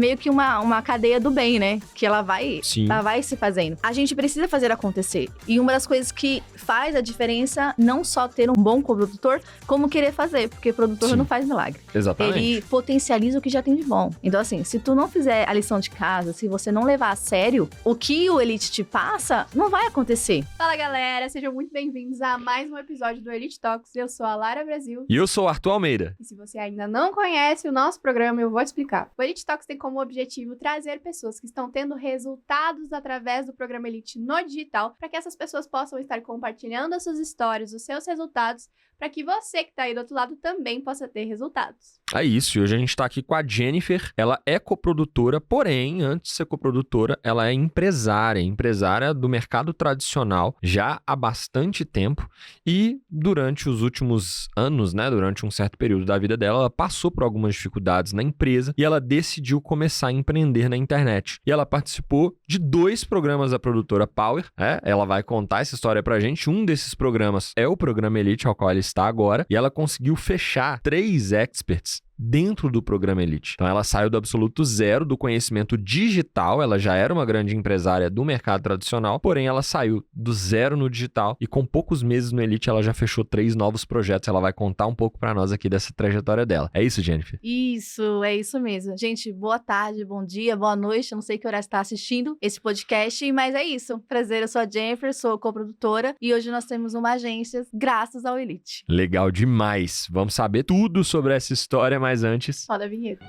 meio que uma cadeia do bem, né? Que ela vai se fazendo. A gente precisa fazer acontecer. E uma das coisas que faz a diferença, não só ter um bom coprodutor, como querer fazer. Porque produtor não faz milagre. Exatamente. Ele potencializa o que já tem de bom. Então, assim, se tu não fizer a lição de casa, se você não levar a sério, o que o Elite te passa, não vai acontecer. Fala, galera! Sejam muito bem-vindos a mais um episódio do Elite Talks. Eu sou a Lara Brasil. E eu sou o Arthur Almeida. E se você ainda não conhece o nosso programa, eu vou te explicar. O Elite Talks tem como objetivo trazer pessoas que estão tendo resultados através do programa Elite no digital, para que essas pessoas possam estar compartilhando as suas histórias, os seus resultados, para que você que está aí do outro lado também possa ter resultados. É isso, e hoje a gente tá aqui com a Jennifer. Ela é coprodutora, porém, antes de ser coprodutora, ela é empresária do mercado tradicional já há bastante tempo. E durante os últimos anos, né, durante um certo período da vida dela, ela passou por algumas dificuldades na empresa e ela decidiu começar a empreender na internet. E ela participou de 2 programas da produtora Power. Ela vai contar essa história pra gente. Um desses programas é o programa Elite, ao qual ela está agora. E ela conseguiu fechar 3 experts dentro do programa Elite. Então ela saiu do absoluto zero do conhecimento digital, ela já era uma grande empresária do mercado tradicional, porém ela saiu do zero no digital e com poucos meses no Elite ela já fechou 3 novos projetos. Ela vai contar um pouco pra nós aqui dessa trajetória dela. É isso, Jennifer? Isso, é isso mesmo. Gente, boa tarde, bom dia, boa noite. Eu não sei que hora você está assistindo esse podcast, mas é isso. Prazer, eu sou a Jennifer, sou coprodutora e hoje nós temos uma agência graças ao Elite. Legal demais. Vamos saber tudo sobre essa história, mas antes... Roda a vinheta.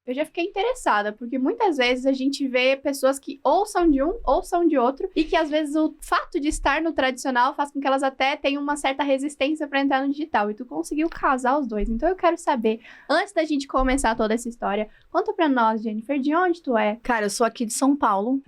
Eu já fiquei interessada, porque muitas vezes a gente vê pessoas que ou são de um ou são de outro, e que às vezes o fato de estar no tradicional faz com que elas até tenham uma certa resistência para entrar no digital, e tu conseguiu casar os dois. Então eu quero saber, antes da gente começar toda essa história, conta pra nós, Jennifer, de onde tu é? Cara, eu sou aqui de São Paulo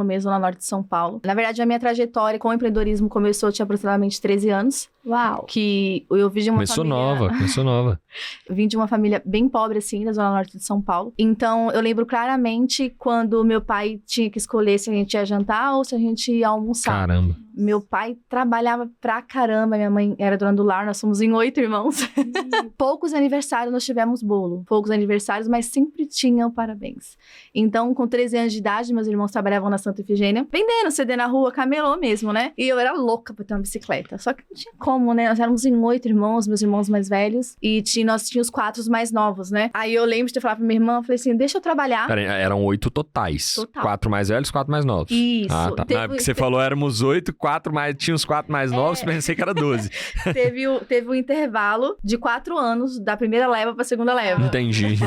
mesmo, na norte de São Paulo. Na verdade, a minha trajetória com o empreendedorismo começou, eu tinha aproximadamente 13 anos. Uau! Que eu vim de uma Começou nova. Eu vim de uma família bem pobre, assim, da zona norte de São Paulo. Então, eu lembro claramente quando meu pai tinha que escolher se a gente ia jantar ou se a gente ia almoçar. Caramba. Meu pai trabalhava pra caramba, minha mãe era dona do lar, nós somos em 8 irmãos. Poucos aniversários nós tivemos bolo. Poucos aniversários, mas sempre tinham parabéns. Então, com 13 anos de idade, meus irmãos trabalhavam na Santa Efigênia, vendendo CD na rua, camelô mesmo, né? E eu era louca pra ter uma bicicleta. Só que não tinha como, né? Nós éramos em 8 irmãos, meus irmãos mais velhos. E nós tínhamos 4 mais novos, né? Aí eu lembro de ter falado pra minha irmã, eu falei assim, deixa eu trabalhar. Pera, eram 8 totais. Total. 4 mais velhos, 4 mais novos. Isso. Ah, tá. Porque você falou éramos 8, tinha os 4 mais novos, pensei que era 12. Teve um intervalo de 4 anos, da primeira leva pra segunda leva. Entendi.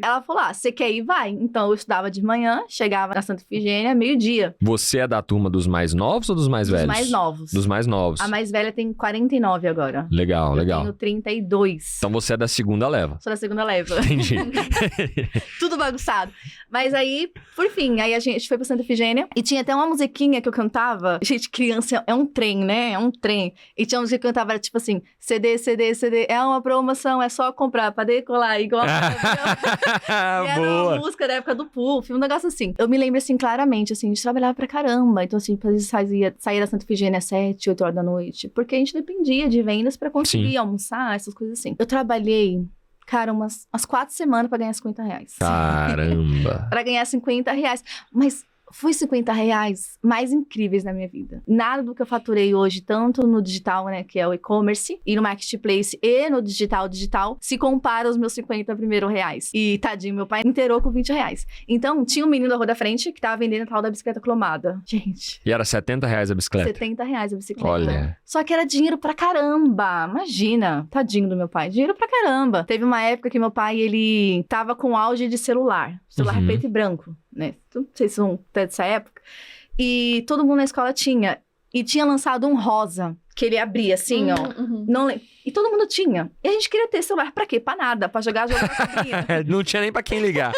Ela falou, você quer ir? Vai. Então eu estudava de manhã, chegava na Santa Efigênia, meio-dia. Você é da turma dos mais novos ou dos mais velhos? Dos mais novos. Dos mais novos. A mais velha tem 49 agora. Legal. Eu tenho 32. Então você é da segunda leva. Sou da segunda leva. Entendi. Tudo bagunçado. Mas aí, por fim, aí a gente foi pra Santa Efigênia e tinha até uma musiquinha que eu cantava. Gente, criança é um trem, né? É um trem. E tinha uma música que eu cantava, era tipo assim, CD, é uma promoção, é só comprar pra decolar igual e era uma música da época do Puff, um negócio assim. Eu me lembro, assim, claramente, assim, a gente trabalhava pra caramba. Então, assim, saía da Santa Efigênia às 7, 8 horas da noite. Porque a gente dependia de vendas pra conseguir almoçar, essas coisas assim. Eu trabalhei... Cara, umas 4 semanas pra ganhar R$50. Caramba! Pra ganhar R$50. Mas foi R$50 mais incríveis na minha vida. Nada do que eu faturei hoje, tanto no digital, né, que é o e-commerce, e no marketplace, e no digital, se compara aos meus 50 primeiros reais. E, tadinho, meu pai inteirou com R$20. Então, tinha um menino da rua da frente que tava vendendo a tal da bicicleta cromada. Gente. E era R$70 a bicicleta? R$70 a bicicleta. Olha. Só que era dinheiro pra caramba. Imagina. Tadinho do meu pai. Dinheiro pra caramba. Teve uma época que meu pai, ele tava com auge de celular. Celular preto e branco, né? Não sei se vão ter dessa época. E todo mundo na escola tinha. E tinha lançado um rosa, que ele abria assim, ó. Não lembro. E todo mundo tinha. E a gente queria ter celular pra quê? Pra nada. Pra jogar jogo com a sobrinha. Não tinha nem pra quem ligar.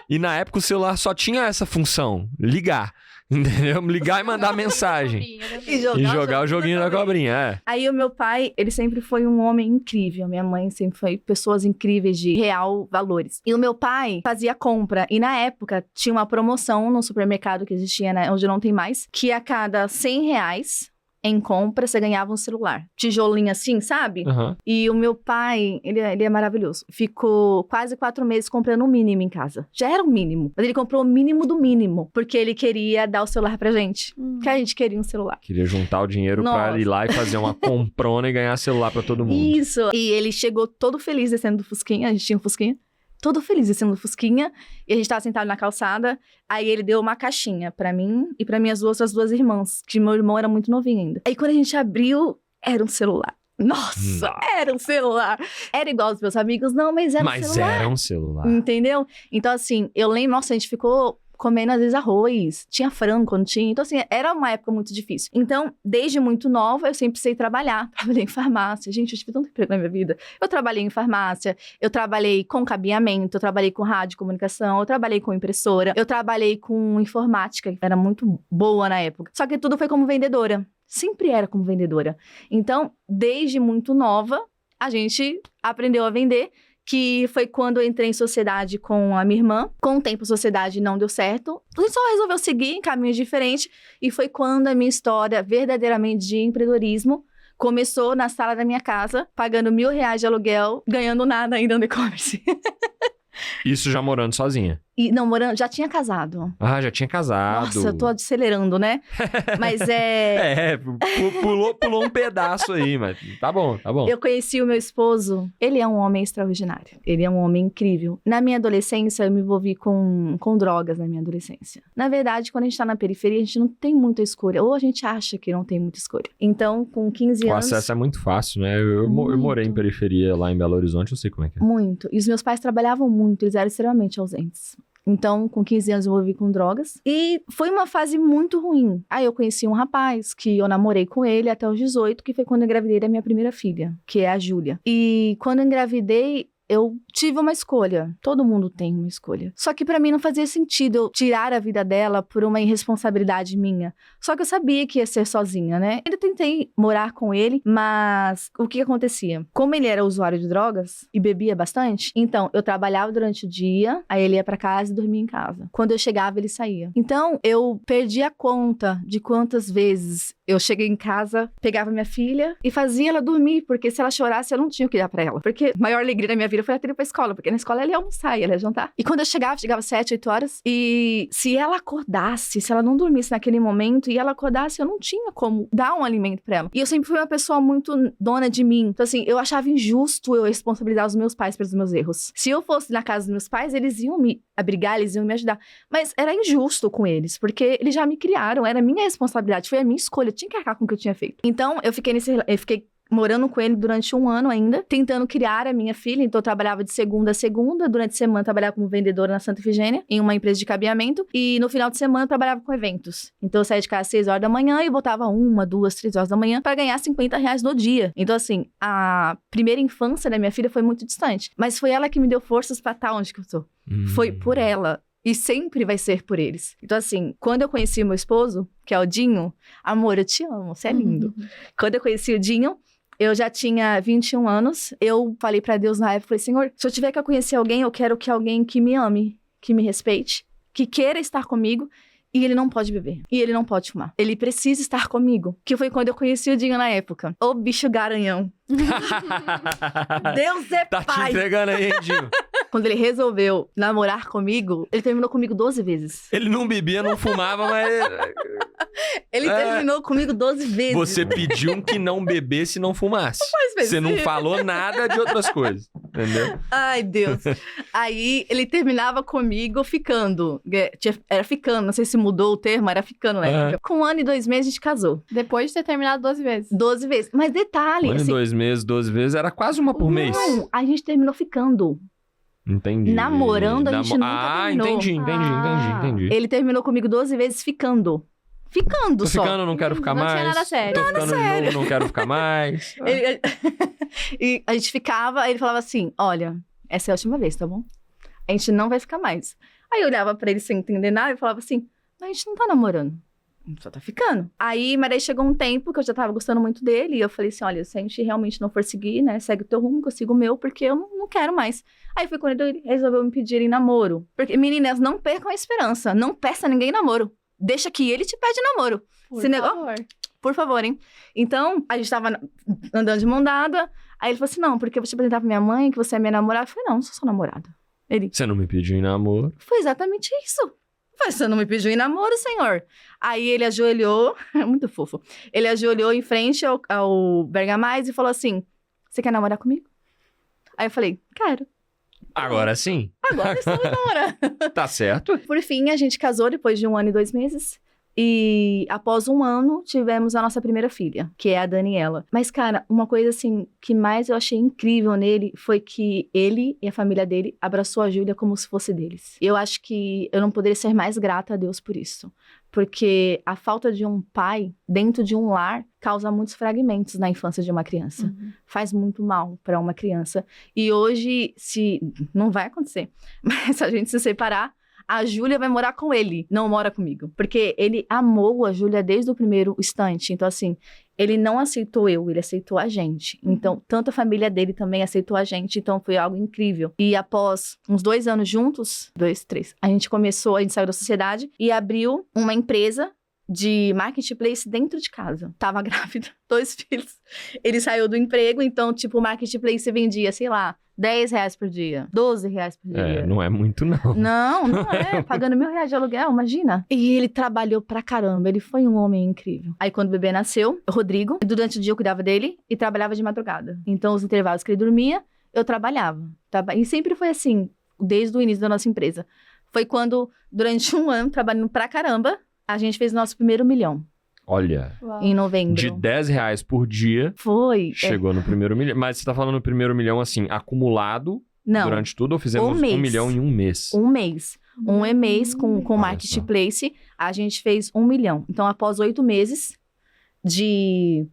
E na época o celular só tinha essa função, ligar. Entendeu? Ligar e mandar mensagem. E E jogar o joguinho da cobrinha, é. Aí o meu pai, ele sempre foi um homem incrível. Minha mãe sempre foi pessoas incríveis de real valores. E o meu pai fazia compra. E na época tinha uma promoção no supermercado que existia, né, onde não tem mais, que a cada R$100 em compra, você ganhava um celular. Tijolinho assim, sabe? Aham. E o meu pai, ele é maravilhoso. Ficou quase 4 meses comprando o mínimo em casa. Já era o mínimo. Mas ele comprou o mínimo do mínimo. Porque ele queria dar o celular pra gente. Porque a gente queria um celular. Queria juntar o dinheiro pra Nossa. ir lá e fazer uma comprona e ganhar celular pra todo mundo. Isso. E ele chegou todo feliz descendo do Fusquinha. A gente tinha um Fusquinha. Todo feliz descendo do Fusquinha. E a gente tava sentado na calçada. Aí ele deu uma caixinha pra mim e pra minhas outras 2 irmãs. Que meu irmão era muito novinho ainda. Aí quando a gente abriu, era um celular. Nossa, era um celular. Era igual aos meus amigos, não, mas era um Mas celular. era um celular. Entendeu? Então, assim, eu lembro, nossa, a gente ficou comendo às vezes arroz, tinha frango quando tinha. Então, assim, era uma época muito difícil. Então, desde muito nova, eu sempre sei trabalhar. Trabalhei em farmácia. Gente, eu tive tanto emprego na minha vida. Eu trabalhei em farmácia, eu trabalhei com cabeamento, eu trabalhei com rádio e comunicação, eu trabalhei com impressora, eu trabalhei com informática, que era muito boa na época. Só que tudo foi como vendedora. Sempre era como vendedora. Então, desde muito nova, a gente aprendeu a vender, que foi quando eu entrei em sociedade com a minha irmã. Com o tempo, a sociedade não deu certo. A gente só resolveu seguir em caminhos diferentes. E foi quando a minha história, verdadeiramente, de empreendedorismo, começou na sala da minha casa, pagando R$1.000 de aluguel, ganhando nada ainda no e-commerce. Isso já morando sozinha. E não, morando, já tinha casado. Ah, já tinha casado. Nossa, eu tô acelerando, né? Mas Pulou um pedaço aí, mas tá bom, tá bom. Eu conheci o meu esposo, ele é um homem extraordinário. Ele é um homem incrível. Na minha adolescência, eu me envolvi com drogas na minha adolescência. Na verdade, quando a gente tá na periferia, a gente não tem muita escolha. Ou a gente acha que não tem muita escolha. Então, com 15 O anos... acesso é muito fácil, né? Eu morei em periferia lá em Belo Horizonte, eu sei como é que é. Muito. E os meus pais trabalhavam muito, eles eram extremamente ausentes. Então, com 15 anos, eu me envolvi com drogas. E foi uma fase muito ruim. Aí eu conheci um rapaz que eu namorei com ele até os 18, que foi quando eu engravidei da minha primeira filha, que é a Júlia. E quando eu engravidei, eu tive uma escolha. Todo mundo tem uma escolha. Só que pra mim não fazia sentido eu tirar a vida dela por uma irresponsabilidade minha. Só que eu sabia que ia ser sozinha, né? Ainda tentei morar com ele, mas o que acontecia? Como ele era usuário de drogas e bebia bastante, então eu trabalhava durante o dia, aí ele ia pra casa e dormia em casa. Quando eu chegava, ele saía. Então eu perdi a conta de quantas vezes eu cheguei em casa, pegava minha filha e fazia ela dormir, porque se ela chorasse, eu não tinha o que dar pra ela. Porque a maior alegria da minha vida foi ela ter ido pra escola, porque na escola ela ia almoçar e ela ia jantar. E quando eu chegava 7, 8 horas, e se ela acordasse, se ela não dormisse naquele momento, e ela acordasse, eu não tinha como dar um alimento pra ela. E eu sempre fui uma pessoa muito dona de mim. Então, assim, eu achava injusto eu responsabilizar os meus pais pelos meus erros. Se eu fosse na casa dos meus pais, eles iam me abrigar, eles iam me ajudar. Mas era injusto com eles, porque eles já me criaram, era minha responsabilidade, foi a minha escolha, eu tinha que arcar com o que eu tinha feito. Então, eu fiquei morando com ele durante 1 ano ainda, tentando criar a minha filha. Então, eu trabalhava de segunda a segunda. Durante a semana, eu trabalhava como vendedora na Santa Efigênia, em uma empresa de cabeamento. E no final de semana, eu trabalhava com eventos. Então, eu saía de casa às 6 horas da manhã e voltava 1, 2, 3 horas da manhã para ganhar R$50 no dia. Então, assim, a primeira infância da minha filha foi muito distante. Mas foi ela que me deu forças pra estar onde que eu tô. Foi por ela. E sempre vai ser por eles. Então, assim, quando eu conheci o meu esposo, que é o Dinho, amor, eu te amo, você é lindo. Quando eu conheci o Dinho, eu já tinha 21 anos. Eu falei pra Deus na época, falei, Senhor, se eu tiver que conhecer alguém, eu quero que alguém que me ame, que me respeite, que queira estar comigo. E ele não pode beber. E ele não pode fumar. Ele precisa estar comigo. Que foi quando eu conheci o Dinho na época. Ô bicho garanhão. Deus é Tá te pai. entregando aí, hein, Dinho? Quando ele resolveu namorar comigo, ele terminou comigo 12 vezes. Ele não bebia, não fumava, mas... Ele terminou comigo 12 vezes. Você pediu que não bebesse e não fumasse. Mas Você não falou nada de outras coisas, entendeu? Ai, Deus. Aí, ele terminava comigo ficando. Era ficando, não sei se mudou o termo, era ficando na época. Com 1 ano e 2 meses, a gente casou. Depois de ter terminado 12 vezes. 12 vezes. Mas detalhe, 1 ano e assim... 2 meses, 12 vezes, era quase uma por mês. Não, a gente terminou ficando. Entendi. Namorando, a gente nunca terminou. Entendi. Ele terminou comigo 12 vezes ficando. Ficando Tô só. ficando, não quero ficar Não mais. tinha nada sério. Tô ficando de novo, não quero ficar mais. E a gente ficava, aí ele falava assim, olha, essa é a última vez, tá bom? A gente não vai ficar mais. Aí eu olhava pra ele sem entender nada e falava assim, A gente não tá namorando. A gente só tá ficando. Mas daí chegou um tempo que eu já tava gostando muito dele. E eu falei assim, olha, se a gente realmente não for seguir, né? Segue o teu rumo, que eu sigo o meu, porque eu não quero mais. Aí foi quando ele resolveu me pedir em namoro. Porque, meninas, não percam a esperança. Não peça a ninguém namoro. Deixa que ele te pede namoro. Por Se favor. Por favor, hein? Então, a gente tava andando de mão dada. Aí ele falou assim, não, porque eu vou te apresentar pra minha mãe que você é minha namorada. Eu falei, não sou sua namorada. Ele, Você não me pediu em namoro. foi exatamente isso. Você não me pediu em namoro, senhor. Aí ele ajoelhou, é muito fofo. Ele ajoelhou em frente ao Bergamais e falou assim, você quer namorar comigo? Aí eu falei, quero. Agora sim. Agora estamos namorando. Tá certo. Por fim, a gente casou depois de 1 ano e 2 meses. E após 1 ano, tivemos a nossa primeira filha, que é a Daniela. Mas, cara, uma coisa assim que mais eu achei incrível nele foi que ele e a família dele abraçou a Júlia como se fosse deles. Eu acho que eu não poderia ser mais grata a Deus por isso. Porque a falta de um pai dentro de um lar causa muitos fragmentos na infância de uma criança. Uhum. Faz muito mal para uma criança. E hoje, não vai acontecer, mas se a gente se separar, a Júlia vai morar com ele, não mora comigo. Porque ele amou a Júlia desde o primeiro instante. Então, assim, ele não aceitou ele aceitou a gente. Então, tanto a família dele também aceitou a gente. Então, foi algo incrível. E após uns 2 anos juntos, 2, 3, a gente saiu da sociedade e abriu uma empresa de marketplace dentro de casa. Tava grávida, 2 filhos. Ele saiu do emprego, então, tipo, o marketplace vendia, sei lá, R$10 por dia, R$12 por dia. Não é muito, não. Não é. Pagando R$1.000 de aluguel, imagina. E ele trabalhou pra caramba. Ele foi um homem incrível. Aí, quando o bebê nasceu, o Rodrigo, durante o dia eu cuidava dele e trabalhava de madrugada. Então, os intervalos que ele dormia, eu trabalhava. E sempre foi assim, desde o início da nossa empresa. Foi quando, durante 1 ano, trabalhando pra caramba, a gente fez o nosso primeiro 1 milhão. Olha, Uau. Em novembro. de R$10 por dia, Foi. chegou no primeiro 1 milhão. Mas você tá falando no primeiro 1 milhão, assim, acumulado Não, durante tudo, ou fizemos 1 milhão em 1 mês? 1 mês. Um mês com Olha marketplace, a gente fez 1 milhão. Então, após 8 meses de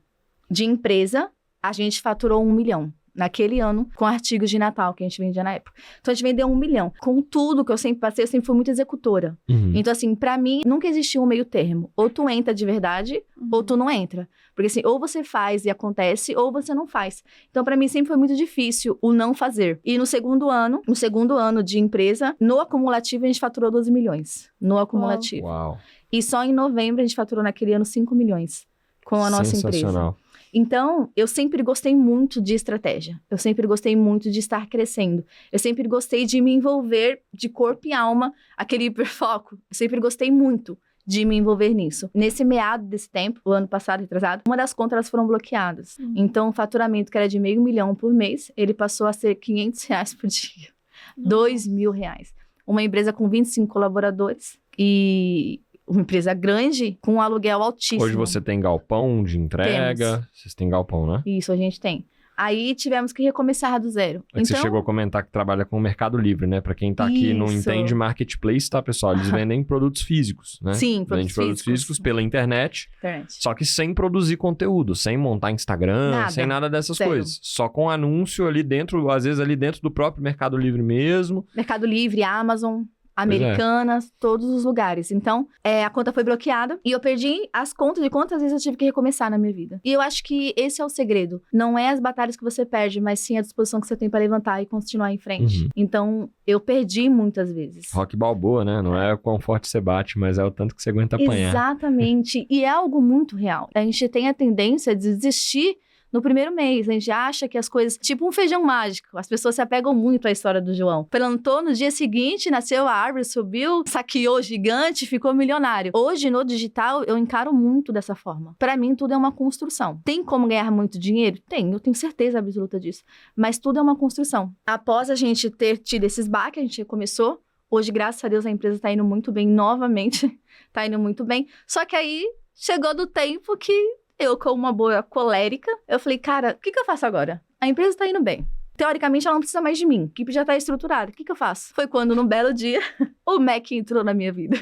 empresa, a gente faturou 1 milhão. Naquele ano, com artigos de Natal que a gente vendia na época. Então, a gente vendeu 1 milhão. Com tudo que eu sempre passei, eu sempre fui muito executora. Uhum. Então, assim, pra mim, nunca existiu um meio termo. Ou tu entra de verdade, ou tu não entra. Porque, assim, ou você faz e acontece, ou você não faz. Então, pra mim, sempre foi muito difícil o não fazer. E no segundo ano de empresa, no acumulativo, a gente faturou 12 milhões. No acumulativo. Uau. E só em novembro, a gente faturou naquele ano 5 milhões com a nossa empresa. Sensacional. Então, eu sempre gostei muito de estratégia. Eu sempre gostei muito de estar crescendo. Eu sempre gostei de me envolver de corpo e alma, aquele hiperfoco. Eu sempre gostei muito de me envolver nisso. Nesse meado desse tempo, o ano passado, retrasado, uma das contas elas foram bloqueadas. Então, o faturamento que era de R$500 mil por mês, ele passou a ser R$500 por dia. R$2.000. Uma empresa com 25 colaboradores e uma empresa grande com um aluguel altíssimo. Hoje você tem galpão de entrega. Vocês têm galpão, né? Isso, a gente tem. Aí tivemos que recomeçar do zero. É que você chegou a comentar que trabalha com o Mercado Livre, né? Pra quem tá aqui e não Isso. entende marketplace, tá, pessoal? Eles vendem produtos físicos, né? Sim, Vendem produtos físicos pela internet, Internet. só que sem produzir conteúdo, sem montar Instagram, Nada. sem nada dessas Zero. coisas. Só com anúncio ali dentro, às vezes ali dentro do próprio Mercado Livre mesmo. Mercado Livre, Amazon, Americanas, todos os lugares. Então, a conta foi bloqueada e eu perdi as contas de quantas vezes eu tive que recomeçar na minha vida. E eu acho que esse é o segredo. Não é as batalhas que você perde, mas sim a disposição que você tem para levantar e continuar em frente. Uhum. Então, eu perdi muitas vezes. Rock Balboa, né? Não é o quão forte você bate, mas é o tanto que você aguenta apanhar. Exatamente. E é algo muito real. A gente tem a tendência de desistir no primeiro mês. A gente acha que as coisas... Tipo um feijão mágico. As pessoas se apegam muito à história do João. Plantou no dia seguinte, nasceu a árvore, subiu, saqueou gigante, ficou milionário. Hoje, no digital, eu encaro muito dessa forma. Pra mim, tudo é uma construção. Tem como ganhar muito dinheiro? Tem. Eu tenho certeza absoluta disso. Mas tudo é uma construção. Após a gente ter tido esses baques, a gente começou. Hoje, graças a Deus, a empresa tá indo muito bem novamente. Tá indo muito bem. Só que aí, chegou do tempo que... Eu, como uma boa colérica, eu falei, cara, o que eu faço agora? A empresa tá indo bem. Teoricamente, ela não precisa mais de mim. A equipe já tá estruturada. O que eu faço? Foi quando, num belo dia, o Mac entrou na minha vida.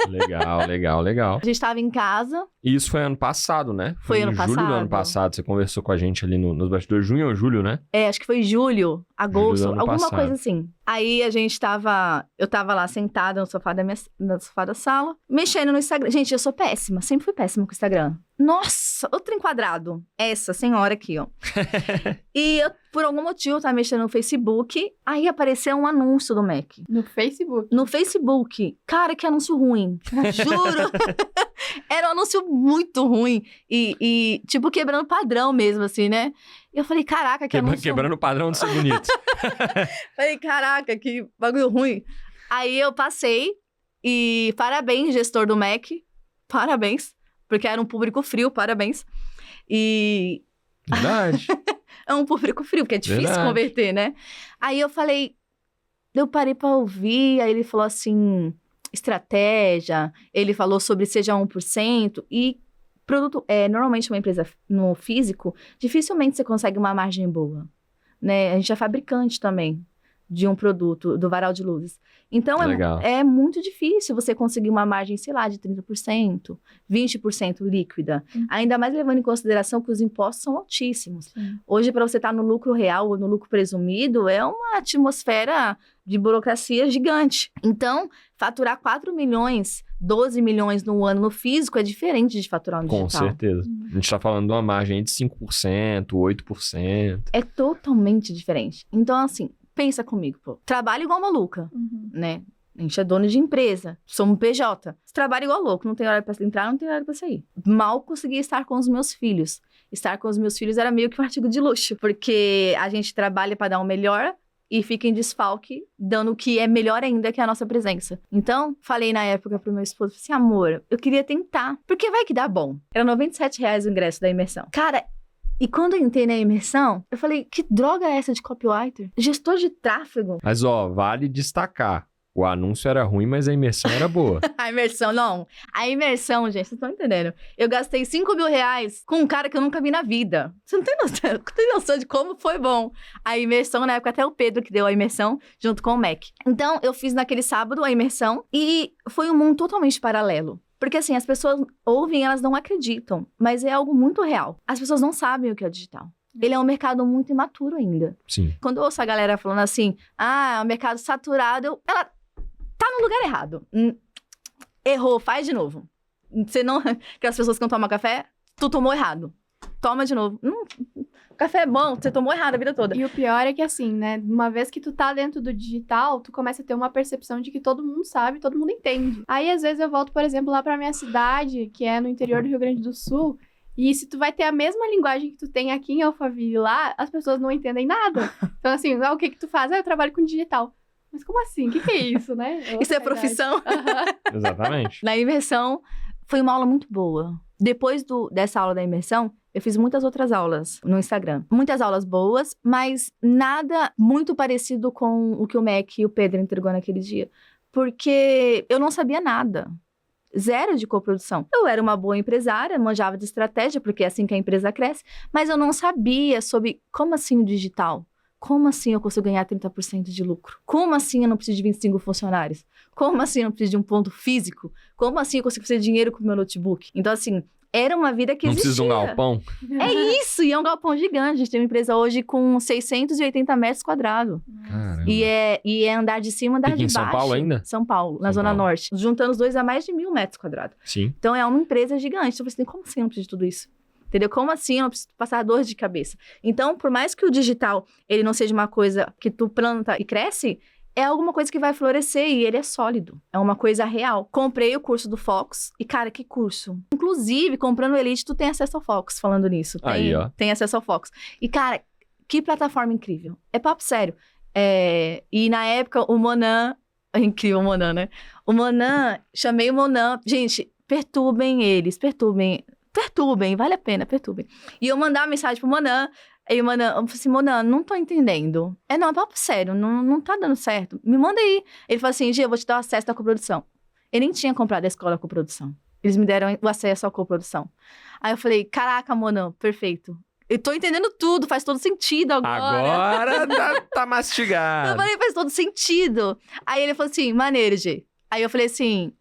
Legal. A gente tava em casa. E isso foi ano passado, né? Foi ano em julho do ano passado. passado. Você conversou com a gente ali nos bastidores. Junho ou julho, né? Acho que foi julho. agosto, Julho do ano alguma passado. coisa assim. Aí eu tava lá sentada no sofá no sofá da sala, mexendo no Instagram. Gente, eu sou péssima, sempre fui péssima com o Instagram. Nossa, outro enquadrado. Essa senhora aqui, ó. E eu, por algum motivo, eu tava mexendo no Facebook, aí apareceu um anúncio do Mac. No Facebook. No Facebook. Cara, que anúncio ruim. Juro. Era um anúncio muito ruim. E, tipo, quebrando padrão mesmo, assim, né? E eu falei, caraca, que anúncio... Quebrando o padrão de ser bonito. Falei, caraca, que bagulho ruim. Aí eu passei e parabéns, gestor do Mac. Parabéns. Porque era um público frio, parabéns. E... Verdade. É um público frio, porque é difícil Verdade. converter, né? Aí eu falei... Eu parei pra ouvir, aí ele falou assim... Estratégia. Ele falou sobre seja 1%. E produto... normalmente uma empresa no físico, dificilmente você consegue uma margem boa. Né? A gente é fabricante também de um produto, do varal de luzes. Então, Legal. é muito difícil você conseguir uma margem, sei lá, de 30%, 20% líquida. Ainda mais levando em consideração que os impostos são altíssimos. Sim. Hoje, para você estar no lucro real ou no lucro presumido, é uma atmosfera de burocracia gigante. Então, faturar 4 milhões, 12 milhões no ano no físico é diferente de faturar no Com digital. certeza. A gente tá falando de uma margem de 5%, 8%. É totalmente diferente. Então, assim, pensa comigo, pô. Trabalho igual maluca, né? A gente é dono de empresa, somos PJ. Você trabalha igual louco, não tem hora pra entrar, não tem hora pra sair. Mal consegui estar com os meus filhos. Estar com os meus filhos era meio que um artigo de luxo, porque a gente trabalha pra dar o melhor e fica em desfalque, dando o que é melhor ainda, que é a nossa presença. Então, falei na época pro meu esposo, assim, amor, eu queria tentar, porque vai que dá bom. Era R$97 o ingresso da imersão. Cara, e quando eu entrei na imersão, eu falei, que droga é essa de copywriter? Gestor de tráfego? Mas, ó, vale destacar. O anúncio era ruim, mas a imersão era boa. A imersão, não. A imersão, gente, vocês estão entendendo. Eu gastei R$5.000 com um cara que eu nunca vi na vida. Você não tem noção de como foi bom. A imersão, na época, até o Pedro que deu a imersão, junto com o Mac. Então, eu fiz naquele sábado a imersão e foi um mundo totalmente paralelo. Porque, assim, as pessoas ouvem, elas não acreditam. Mas é algo muito real. As pessoas não sabem o que é digital. Ele é um mercado muito imaturo ainda. Sim. Quando eu ouço a galera falando assim, é um mercado saturado, ela tá no lugar errado. Errou, faz de novo. Você não... Aquelas pessoas que não tomam café, tu tomou errado. Toma de novo. Café é bom, você tomou errado a vida toda. E o pior é que assim, né? Uma vez que tu tá dentro do digital, tu começa a ter uma percepção de que todo mundo sabe, todo mundo entende. Aí, às vezes, eu volto, por exemplo, lá pra minha cidade, que é no interior do Rio Grande do Sul, e se tu vai ter a mesma linguagem que tu tem aqui em Alphaville lá, as pessoas não entendem nada. Então, assim, o que tu faz? Eu trabalho com digital. Mas como assim? O que é isso, né? Isso é profissão? Exatamente. Na imersão, foi uma aula muito boa. Depois dessa aula da imersão, eu fiz muitas outras aulas no Instagram. Muitas aulas boas, mas nada muito parecido com o que o Mac e o Pedro entregou naquele dia. Porque eu não sabia nada. Zero de coprodução. Eu era uma boa empresária, manjava de estratégia, porque é assim que a empresa cresce, mas eu não sabia sobre como assim o digital. Como assim eu consigo ganhar 30% de lucro? Como assim eu não preciso de 25 funcionários? Como assim eu não preciso de um ponto físico? Como assim eu consigo fazer dinheiro com o meu notebook? Então, assim, era uma vida que Não existia. precisa de um galpão? É isso, e é um galpão gigante. A gente tem uma empresa hoje com 680 metros quadrados. Caramba. E é andar de cima, andar Fica de em baixo. São Paulo ainda? São Paulo, na São Zona Paulo. Norte. Juntando os dois, a mais de 1.000 metros quadrados. Sim. Então, é uma empresa gigante. Então, você tem, como assim eu não preciso de tudo isso? Entendeu? Como assim eu não preciso passar dor de cabeça? Então, por mais que o digital, ele não seja uma coisa que tu planta e cresce, é alguma coisa que vai florescer e ele é sólido. É uma coisa real. Comprei o curso do Fox e, cara, que curso. Inclusive, comprando o Elite, tu tem acesso ao Fox, falando nisso. Aí, ó. Tem acesso ao Fox. E, cara, que plataforma incrível. É papo sério. E na época, o Monan... É incrível o Monan, né? O Monan, chamei o Monan. Gente, perturbem eles, perturbem, vale a pena, perturbem. E eu mandar uma mensagem pro Monan, aí o Monan, eu falei assim, Monan, não tô entendendo. Não, é papo sério, não tá dando certo. Me manda aí. Ele falou assim, Gia, eu vou te dar o acesso da coprodução. Ele nem tinha comprado a escola da coprodução. Eles me deram o acesso à coprodução. Aí eu falei, caraca, Monan, perfeito. Eu tô entendendo tudo, faz todo sentido agora. Agora tá Eu mastigado. falei, faz todo sentido. Aí ele falou assim, maneiro, G. Aí eu falei assim,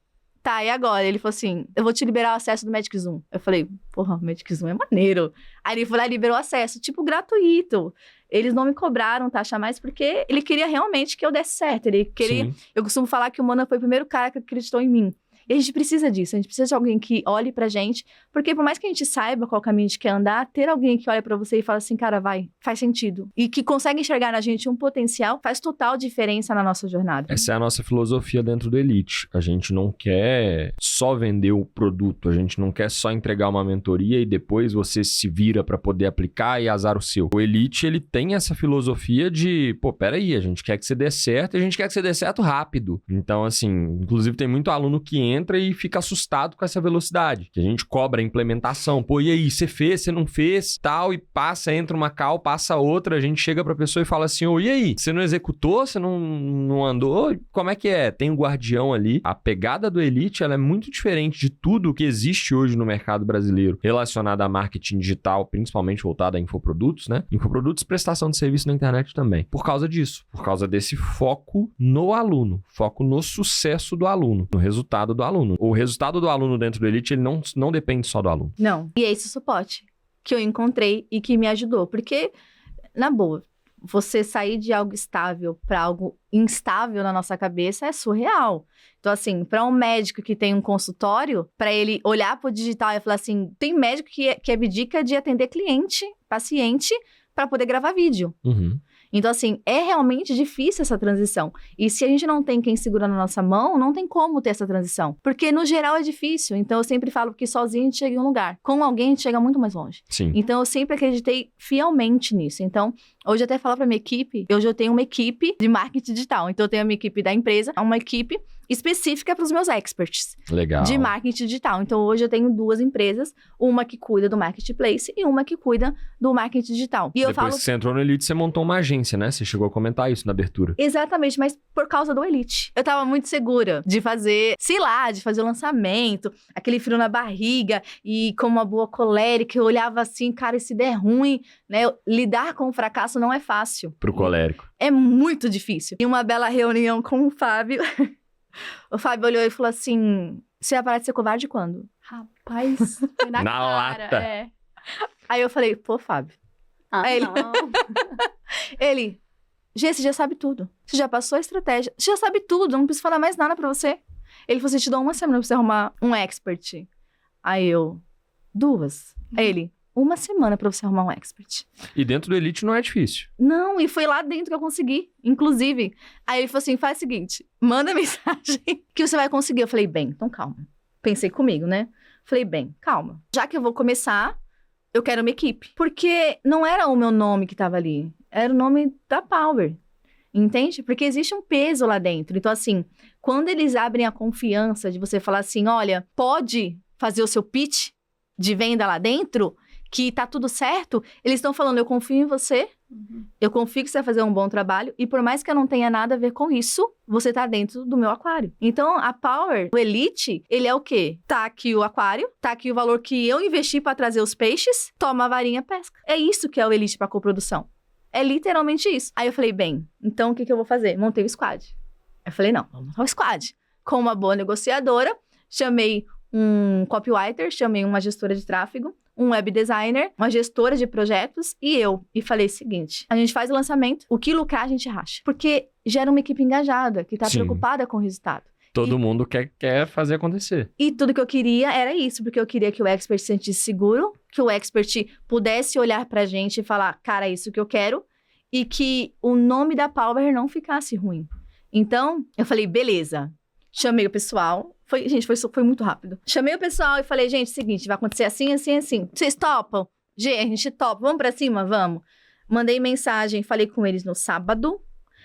tá, e agora? Ele falou assim, eu vou te liberar o acesso do Magic Zoom. Eu falei, porra, o Magic Zoom é maneiro. Aí ele foi lá e liberou o acesso, tipo, gratuito. Eles não me cobraram taxa a mais porque ele queria realmente que eu desse certo. Ele queria... Sim. Eu costumo falar que o Mona foi o primeiro cara que acreditou em mim. E a gente precisa disso, a gente precisa de alguém que olhe pra gente, porque por mais que a gente saiba qual caminho a gente quer andar, ter alguém que olha pra você e fala assim, cara, vai, faz sentido. E que consegue enxergar na gente um potencial, faz total diferença na nossa jornada. Essa é a nossa filosofia dentro do Elite. A gente não quer só vender o produto, a gente não quer só entregar uma mentoria e depois você se vira pra poder aplicar e azar o seu. O Elite, ele tem essa filosofia de, pô, peraí, a gente quer que você dê certo e a gente quer que você dê certo rápido. Então, assim, inclusive tem muito aluno que entra e fica assustado com essa velocidade. Que a gente cobra a implementação. Pô, e aí, você fez, você não fez, tal, e passa, entra uma call, passa outra, a gente chega pra pessoa e fala assim, ô, e aí, você não executou, você não andou? Como é que é? Tem o guardião ali. A pegada do Elite, ela é muito diferente de tudo que existe hoje no mercado brasileiro relacionado a marketing digital, principalmente voltado a infoprodutos, né? Infoprodutos, prestação de serviço na internet também. Por causa disso, por causa desse foco no aluno, foco no sucesso do aluno, no resultado do aluno. O resultado do aluno dentro do Elite, ele não depende só do aluno. Não. E é esse o suporte que eu encontrei e que me ajudou. Porque, na boa, você sair de algo estável para algo instável na nossa cabeça é surreal. Então, assim, para um médico que tem um consultório, para ele olhar pro digital e falar assim, tem médico que abdica de atender cliente, paciente, para poder gravar vídeo. Uhum. Então, assim, é realmente difícil essa transição. E se a gente não tem quem segura na nossa mão, não tem como ter essa transição. Porque, no geral, é difícil. Então, eu sempre falo que sozinho a gente chega em um lugar. Com alguém, a gente chega muito mais longe. Sim. Então, eu sempre acreditei fielmente nisso. Então, hoje eu até falo pra minha equipe, hoje eu tenho uma equipe de marketing digital. Então, eu tenho a minha equipe da empresa, uma equipe específica para os meus experts Legal. de marketing digital. Então, hoje eu tenho 2 empresas, uma que cuida do marketplace e uma que cuida do marketing digital. E eu Depois falo... que você entrou no Elite, você montou uma agência, né? Você chegou a comentar isso na abertura. Exatamente, mas por causa do Elite. Eu tava muito segura de fazer, sei lá, de fazer o lançamento, aquele frio na barriga e como uma boa colérica, eu olhava assim, cara, e se der ruim, né? Lidar com o fracasso não é fácil. Pro colérico. É muito difícil. Em uma bela reunião com o Fábio, o Fábio olhou e falou assim, você vai parar de ser covarde quando? Rapaz, foi na Na cara. lata. É. Aí eu falei, pô, Fábio. Ah, Aí ele- não. Ele, Gê, você já sabe tudo. Você já passou a estratégia. Você já sabe tudo, não preciso falar mais nada pra você. Ele falou assim, te dou 1 semana pra você arrumar um expert. Aí eu, 2. Aí ele, 1 semana pra você arrumar um expert. E dentro do Elite não é difícil. Não, e foi lá dentro que eu consegui, inclusive. Aí ele falou assim, faz o seguinte, manda mensagem que você vai conseguir. Eu falei, bem, então calma. Pensei comigo, né? Falei, bem, calma. Já que eu vou começar, eu quero uma equipe. Porque não era o meu nome que tava ali, era o nome da Power. Entende? Porque existe um peso lá dentro. Então, assim, quando eles abrem a confiança de você falar assim, olha, pode fazer o seu pitch de venda lá dentro, que tá tudo certo, eles estão falando, eu confio em você, eu confio que você vai fazer um bom trabalho, e por mais que eu não tenha nada a ver com isso, você tá dentro do meu aquário. Então, a Power, o Elite, ele é o quê? Tá aqui o aquário, tá aqui o valor que eu investi pra trazer os peixes, toma a varinha, pesca. É isso que é o Elite pra coprodução. É literalmente isso. Aí eu falei, bem, então o que eu vou fazer? Montei o squad. Eu falei, não, vamos montar o squad. Com uma boa negociadora, chamei um copywriter, chamei uma gestora de tráfego, um web designer, uma gestora de projetos e eu. E falei o seguinte, a gente faz o lançamento, o que lucrar a gente racha. Porque gera uma equipe engajada, que tá Sim. preocupada com o resultado. Todo mundo quer fazer acontecer. E tudo que eu queria era isso, porque eu queria que o expert se sentisse seguro, que o expert pudesse olhar pra gente e falar, cara, é isso que eu quero, e que o nome da Power não ficasse ruim. Então, eu falei, beleza. Chamei o pessoal. Foi muito rápido. Chamei o pessoal e falei, gente, seguinte, vai acontecer assim, assim, assim. Vocês topam? Gê, a gente topa. Vamos pra cima? Vamos. Mandei mensagem, falei com eles no sábado.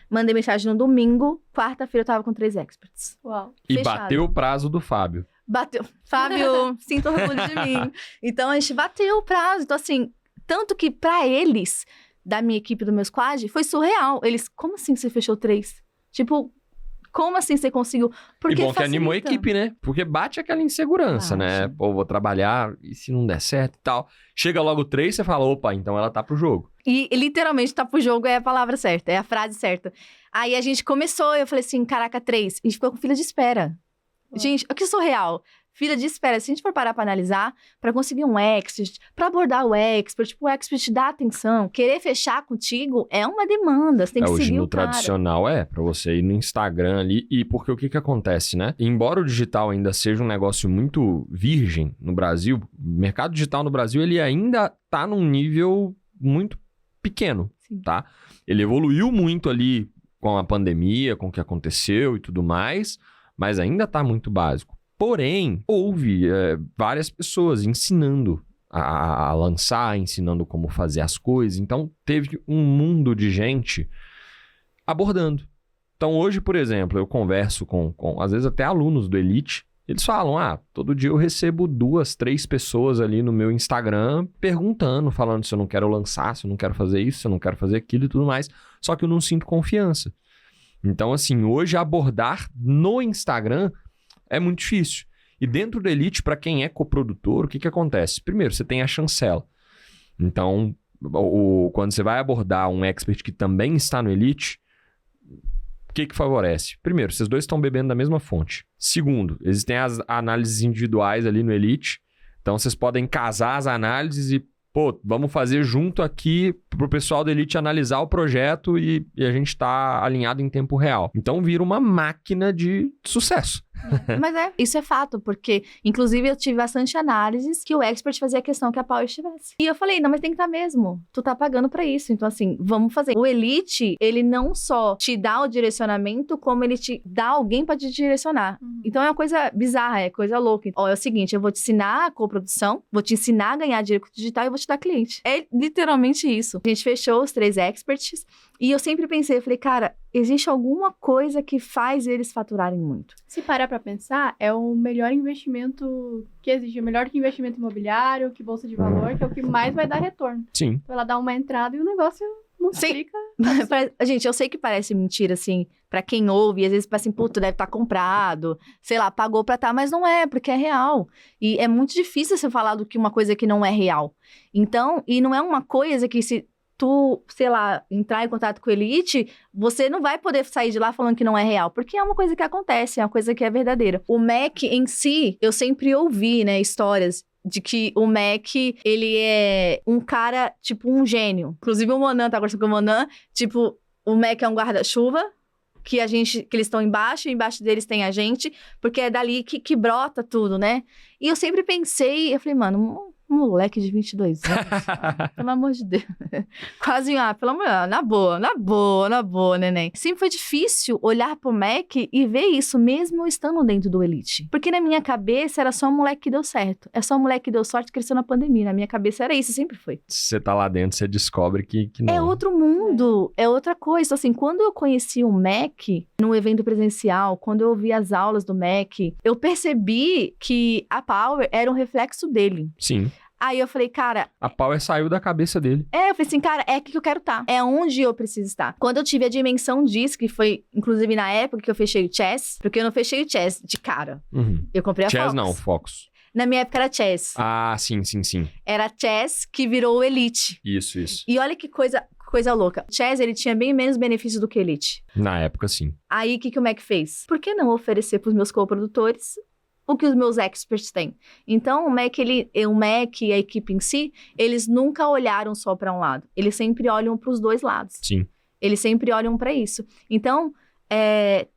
Mandei mensagem no domingo. Quarta-feira eu tava com 3 experts. Uau. E Fechado. bateu o prazo do Fábio. Bateu. Fábio, sinto orgulho de mim. Então, a gente bateu o prazo. Então, assim, tanto que pra eles, da minha equipe, do meu squad, foi surreal. Eles, como assim você fechou 3? Tipo, como assim você conseguiu? Porque e bom que animou a facilita. equipe, né? Porque bate aquela insegurança, né? Bate. Pô, vou trabalhar e se não der certo e tal. Chega logo 3, você fala, opa, então ela tá pro jogo. E literalmente, tá pro jogo é a palavra certa, é a frase certa. Aí a gente começou, eu falei assim, caraca, 3. E ficou com fila de espera. Ué. Gente, o que surreal? fila de espera. Se a gente for parar pra analisar, pra conseguir um expert, pra abordar o expert, tipo, o expert te dá atenção, querer fechar contigo é uma demanda, você tem que Hoje seguir no o cara. tradicional pra você ir no Instagram ali, e porque o que acontece, né? Embora o digital ainda seja um negócio muito virgem no Brasil, o mercado digital no Brasil, ele ainda tá num nível muito pequeno, Sim. tá? Ele evoluiu muito ali com a pandemia, com o que aconteceu e tudo mais, mas ainda tá muito básico. Porém, houve várias pessoas ensinando a lançar, ensinando como fazer as coisas. Então, teve um mundo de gente abordando. Então, hoje, por exemplo, eu converso com às vezes até alunos do Elite. Eles falam, todo dia eu recebo 2, 3 pessoas ali no meu Instagram perguntando, falando se eu não quero lançar, se eu não quero fazer isso, se eu não quero fazer aquilo e tudo mais. Só que eu não sinto confiança. Então, assim, hoje abordar no Instagram é muito difícil. E dentro do Elite, para quem é coprodutor, o que acontece? Primeiro, você tem a chancela. Então, quando você vai abordar um expert que também está no Elite, o que favorece? Primeiro, vocês dois estão bebendo da mesma fonte. Segundo, existem as análises individuais ali no Elite. Então, vocês podem casar as análises e, vamos fazer junto aqui pro pessoal do Elite analisar o projeto e a gente tá alinhado em tempo real. Então, vira uma máquina de sucesso. Mas isso é fato, porque, inclusive, eu tive bastante análises que o expert fazia questão que a Power estivesse. E eu falei, não, mas tem que estar mesmo. Tu tá pagando pra isso. Então, assim, vamos fazer. O Elite, ele não só te dá o direcionamento, como ele te dá alguém pra te direcionar. Então, é uma coisa bizarra, é coisa louca. É o seguinte, eu vou te ensinar a coprodução, vou te ensinar a ganhar dinheiro com o digital e vou te dar cliente. É literalmente isso. A gente fechou os 3 experts e eu sempre pensei, eu falei, cara, existe alguma coisa que faz eles faturarem muito. Se parar pra pensar, é o melhor investimento que existe. Melhor que investimento imobiliário, que bolsa de valor, que é o que mais vai dar retorno. Sim. Ela dá uma entrada e o negócio multiplica. Gente, eu sei que parece mentira, assim, pra quem ouve, e às vezes pensa assim, puta, deve estar comprado, sei lá, pagou pra estar, mas não é, porque é real. E é muito difícil você falar do que uma coisa que não é real. Então, e não é uma coisa que se tu, sei lá, entrar em contato com o Elite, você não vai poder sair de lá falando que não é real, porque é uma coisa que acontece, é uma coisa que é verdadeira. O Mac em si, eu sempre ouvi, né, histórias de que o Mac, ele é um cara, tipo, um gênio. Inclusive o Monan, tá conversando com o Monan, tipo, o Mac é um guarda-chuva, que eles estão embaixo, e embaixo deles tem a gente, porque é dali que brota tudo, né? E eu sempre pensei, eu falei, mano, um moleque de 22 anos, pelo amor de Deus. Quase, pelo amor, na boa, neném. Sempre foi difícil olhar pro Mac e ver isso, mesmo estando dentro do Elite. Porque na minha cabeça era só um moleque que deu certo. É só um moleque que deu sorte e cresceu na pandemia. Na minha cabeça era isso, sempre foi. Você tá lá dentro, você descobre que não. É outro mundo, é outra coisa. Assim, quando eu conheci o Mac num evento presencial, quando eu ouvi as aulas do Mac, eu percebi que a Power era um reflexo dele. Sim. Aí eu falei, cara... A Power saiu da cabeça dele. Eu falei assim, cara, é aqui que eu quero estar. É onde eu preciso estar. Quando eu tive a dimensão disso, que foi, inclusive, na época que eu fechei o Chess, porque eu não fechei o Chess de cara. Eu comprei a Chess Fox. não, Focus. Na minha época era Chess. Ah, sim. Era Chess que virou o Elite. Isso. E olha que coisa louca. O Chess, ele tinha bem menos benefício do que o Elite. Na época, sim. Aí, o que o Mac fez? Por que não oferecer pros meus coprodutores o que os meus experts têm? Então, o Mac e a equipe em si, eles nunca olharam só para um lado. Eles sempre olham para os dois lados. Sim. Eles sempre olham para isso. Então,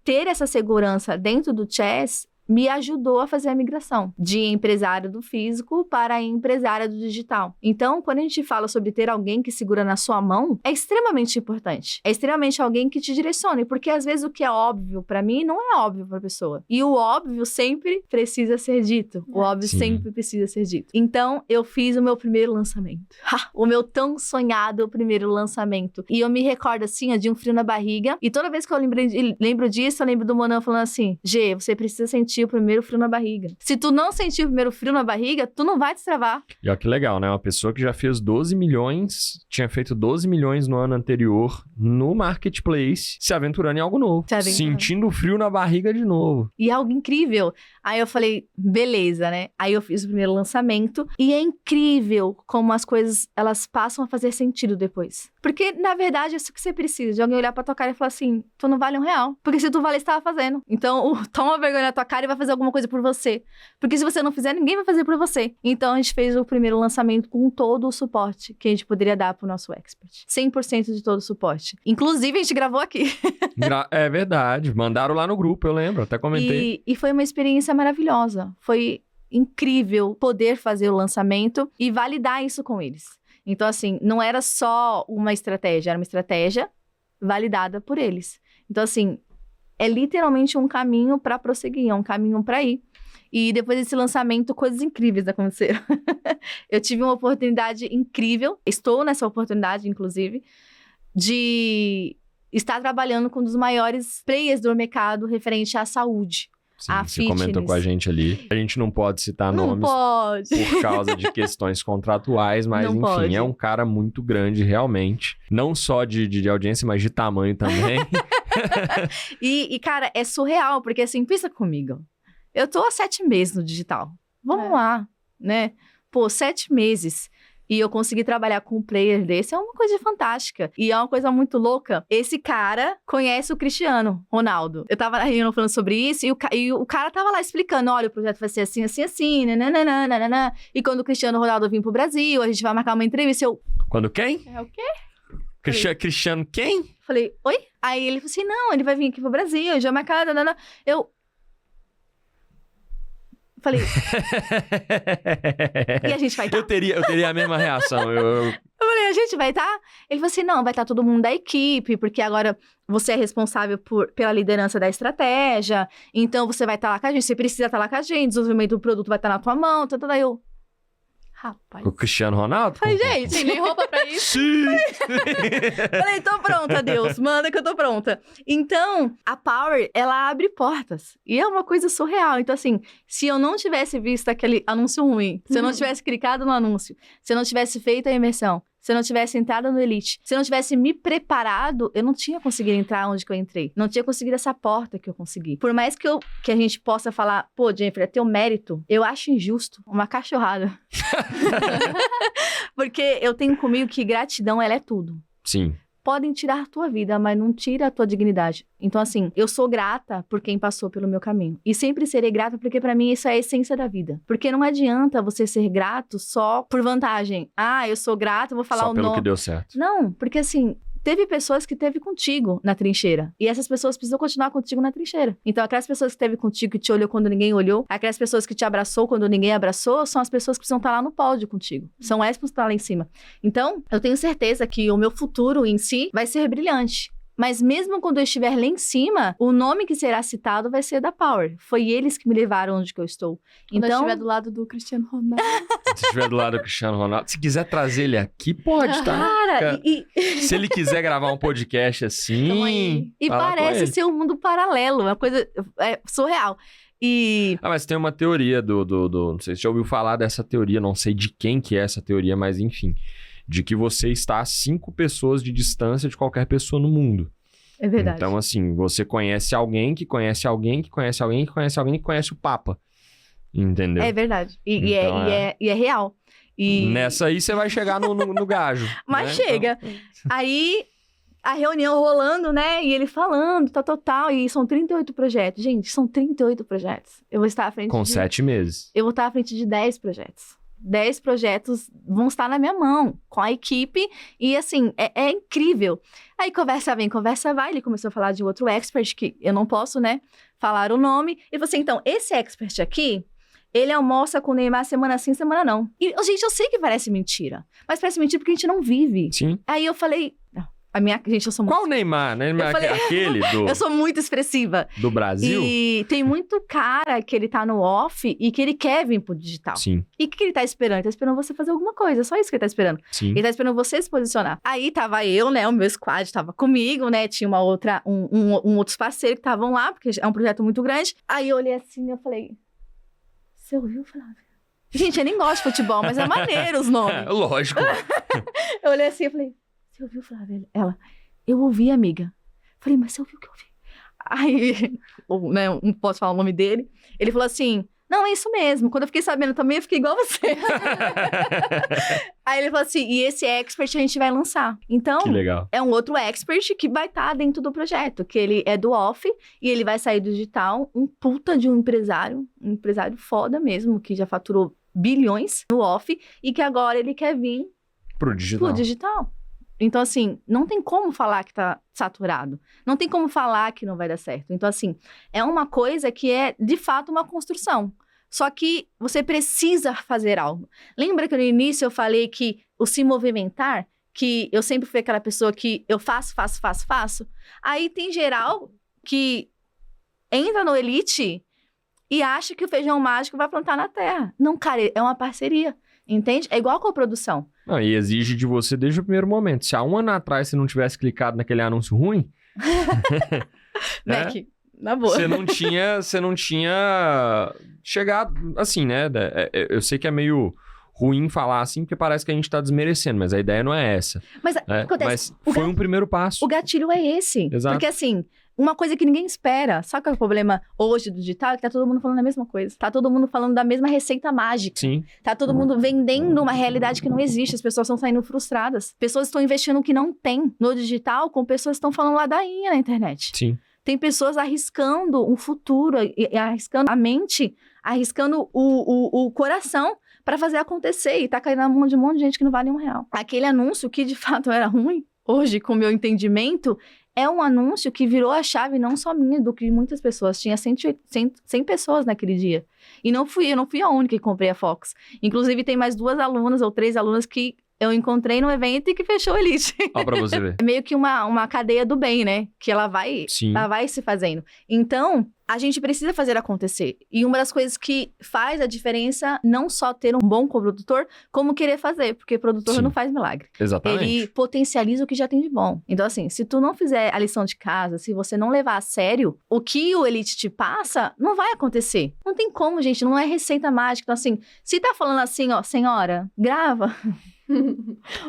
ter essa segurança dentro do Chess me ajudou a fazer a migração de empresário do físico para empresária do digital. Então, quando a gente fala sobre ter alguém que segura na sua mão, é extremamente importante. É extremamente alguém que te direcione, porque às vezes o que é óbvio para mim não é óbvio para a pessoa. E o óbvio sempre precisa ser dito. O óbvio sempre precisa ser dito. Então, eu fiz o meu primeiro lançamento. O meu tão sonhado primeiro lançamento. E eu me recordo assim, de um frio na barriga. E toda vez que eu lembro disso, eu lembro do Monan falando assim, Gê, você precisa sentir o primeiro frio na barriga. Se tu não sentir o primeiro frio na barriga, tu não vai destravar. E olha que legal, né? Uma pessoa que já fez 12 milhões, tinha feito 12 milhões no ano anterior no marketplace, se aventurando em algo novo. Sentindo o frio na barriga de novo. E algo incrível. Aí eu falei, beleza, né? Aí eu fiz o primeiro lançamento e é incrível como as coisas, elas passam a fazer sentido depois. Porque, na verdade, é isso que você precisa, de alguém olhar pra tua cara e falar assim, tu não vale R$1. Porque se tu vale, você tava fazendo. Então, toma vergonha na tua cara e vai fazer alguma coisa por você. Porque se você não fizer, ninguém vai fazer por você. Então, a gente fez o primeiro lançamento com todo o suporte que a gente poderia dar pro nosso expert. 100% de todo o suporte. Inclusive, a gente gravou aqui. É verdade. Mandaram lá no grupo, eu lembro. Até comentei. E foi uma experiência maravilhosa. Foi incrível poder fazer o lançamento e validar isso com eles. Então, assim, não era só uma estratégia, era uma estratégia validada por eles. Então, assim, é literalmente um caminho para prosseguir, é um caminho para ir. E depois desse lançamento, coisas incríveis aconteceram. Eu tive uma oportunidade incrível, estou nessa oportunidade, inclusive, de estar trabalhando com um dos maiores players do mercado referente à saúde. Sim, a você comentou fitness. com a gente ali. A gente não pode citar Não nomes pode. por causa de questões contratuais, mas Não enfim, pode. é um cara muito grande, realmente. Não só de audiência, mas de tamanho também. E, cara, é surreal, porque assim, pensa comigo. Eu tô há 7 meses no digital. Vamos lá, né? Pô, 7 meses. E eu consegui trabalhar com um player desse, é uma coisa fantástica. E é uma coisa muito louca. Esse cara conhece o Cristiano Ronaldo. Eu tava na reunião falando sobre isso, e o cara tava lá explicando, olha, o projeto vai ser assim, assim, assim, nananana. E quando o Cristiano Ronaldo vir pro Brasil, a gente vai marcar uma entrevista. Eu Quando quem? É o quê? Cristiano quem? falei, oi? Aí ele falou assim, não, ele vai vir aqui pro Brasil, a gente vai marcar, nanana. Eu falei, e a gente vai estar? Eu teria a mesma reação. Eu falei, a gente vai estar? Ele falou assim, não, vai estar todo mundo da equipe, porque agora você é responsável pela liderança da estratégia, então você vai estar lá com a gente, você precisa estar lá com a gente, o desenvolvimento do produto vai estar na tua mão, daí eu... Rapaz. O Cristiano Ronaldo? Falei, gente, Tem nem roupa pra isso. Sim! falei, tô pronta, Deus, manda que eu tô pronta. Então, a Power, ela abre portas. E é uma coisa surreal. Então, assim, se eu não tivesse visto aquele anúncio ruim, se eu não tivesse clicado no anúncio, se eu não tivesse feito a imersão, se eu não tivesse entrado no Elite, se eu não tivesse me preparado, eu não tinha conseguido entrar onde que eu entrei. Não tinha conseguido essa porta que eu consegui. Por mais que a gente possa falar, pô, Jennifer, é teu mérito, eu acho injusto. Uma cachorrada. Porque eu tenho comigo que gratidão, ela é tudo. Sim. Podem tirar a tua vida, mas não tira a tua dignidade. Então, assim, eu sou grata por quem passou pelo meu caminho. E sempre serei grata porque, pra mim, isso é a essência da vida. Porque não adianta você ser grato só por vantagem. Ah, eu sou grata, vou falar Só o pelo nome. que deu certo. Não, porque assim... Teve pessoas que teve contigo na trincheira. E essas pessoas precisam continuar contigo na trincheira. Então, aquelas pessoas que teve contigo, que te olhou quando ninguém olhou, aquelas pessoas que te abraçou quando ninguém abraçou, são as pessoas que precisam estar lá no pódio contigo. São essas que estão lá em cima. Então, eu tenho certeza que o meu futuro em si vai ser brilhante. Mas mesmo quando eu estiver lá em cima, o nome que será citado vai ser da Power. Foi eles que me levaram onde que eu estou. Quando eu Então, estiver do lado do Cristiano Ronaldo. Se estiver do lado do Cristiano Ronaldo, se quiser trazer ele aqui, pode, tá? cara, Se ele quiser gravar um podcast Tamo assim... aí. e fala com parece ele. ser um mundo paralelo, uma coisa surreal. E Ah, mas tem uma teoria não sei se você já ouviu falar dessa teoria, não sei de quem que é essa teoria, mas enfim. De que você está a 5 pessoas de distância de qualquer pessoa no mundo. é verdade. Então, assim, você conhece alguém que conhece alguém que conhece alguém que conhece alguém que conhece o Papa. Entendeu? É verdade. Então, E é real. E... Nessa aí você vai chegar no gajo. Mas né? chega. Então, Aí, a reunião rolando, né? E ele falando, tal. E são 38 projetos. Gente, são 38 projetos. Eu vou estar à frente com 7 meses. Eu vou estar à frente de 10 projetos. 10 projetos vão estar na minha mão, com a equipe. E, assim, é incrível. Aí, conversa vem, conversa vai. Ele começou a falar de outro expert, que eu não posso, né, falar o nome. E você, então, esse expert aqui, ele almoça com o Neymar semana sim, semana não. E, gente, eu sei que parece mentira. Mas parece mentira porque a gente não vive. Sim. Aí eu falei... Gente, eu sou muito... Qual o Neymar? Neymar Eu falei- aquele Eu sou muito expressiva. do Brasil? E tem muito cara que ele tá no off e que ele quer vir pro digital. Sim, E o que ele tá esperando? Ele tá esperando você fazer alguma coisa. Só isso que ele tá esperando. sim. Ele tá esperando você se posicionar. Aí tava eu, né? O meu squad tava comigo, né? Tinha uma outra, outros parceiros que estavam lá, porque é um projeto muito grande. Aí eu olhei assim e eu falei... Você ouviu, Flávia? Gente, eu nem gosto de futebol, mas é maneiro os nomes. Lógico. Eu olhei assim e falei... Você ouviu, Flávia? Ela... Eu ouvi, amiga. Falei, mas você ouviu o que eu ouvi? Aí, né, não posso falar o nome dele. Ele falou assim... Não, é isso mesmo. Quando eu fiquei sabendo também, eu fiquei igual você. Aí ele falou assim, e esse expert a gente vai lançar. Então, Que legal. é um outro expert que vai estar dentro do projeto, que ele é do off e ele vai sair do digital, um puta de um empresário foda mesmo, que já faturou bilhões no off e que agora ele quer vir Pro digital. pro digital. Então, assim, não tem como falar que tá saturado. Não tem como falar que não vai dar certo. Então, assim, é uma coisa que é, de fato, uma construção. Só que você precisa fazer algo. Lembra que no início eu falei que o se movimentar, que eu sempre fui aquela pessoa que eu faço. Aí tem geral que entra no Elite e acha que o feijão mágico vai plantar na terra. Não, cara, é uma parceria. Entende? É igual com a produção. Não, e exige de você desde o primeiro momento. Se há um ano atrás você não tivesse clicado naquele anúncio ruim, né? Mac, na boa. Você não tinha chegado assim, né? Eu sei que é meio ruim falar assim, porque parece que a gente tá desmerecendo, mas a ideia não é essa. Mas Né? acontece, Mas foi um primeiro passo. o gatilho é esse. Exato. Porque assim, uma coisa que ninguém espera. Sabe qual é o problema hoje do digital? É que tá todo mundo falando a mesma coisa. Tá todo mundo falando da mesma receita mágica. Sim, Tá todo mundo vendendo uma realidade que não existe. As pessoas estão saindo frustradas. Pessoas estão investindo o que não tem no digital com pessoas que estão falando ladainha na internet. sim. Tem pessoas arriscando um futuro, arriscando a mente, arriscando o coração para fazer acontecer. E tá caindo na mão de um monte de gente que não vale R$1. Aquele anúncio que de fato era ruim, hoje, com o meu entendimento, é um anúncio que virou a chave não só minha, do que muitas pessoas. Tinha 100 pessoas naquele dia. E eu não fui a única que comprei a Fox. Inclusive, tem mais 2 alunas ou 3 alunas que eu encontrei no evento e que fechou o Elite. Ó pra você ver. É meio que uma cadeia do bem, né? Que ela vai Sim. se fazendo. Então, a gente precisa fazer acontecer. E uma das coisas que faz a diferença, não só ter um bom coprodutor, como querer fazer. Porque produtor Sim. não faz milagre. Exatamente. Ele potencializa o que já tem de bom. Então, assim, se tu não fizer a lição de casa, se você não levar a sério, o que o Elite te passa, não vai acontecer. Não tem como, gente. Não é receita mágica. Então, assim, se tá falando assim, ó, senhora, grava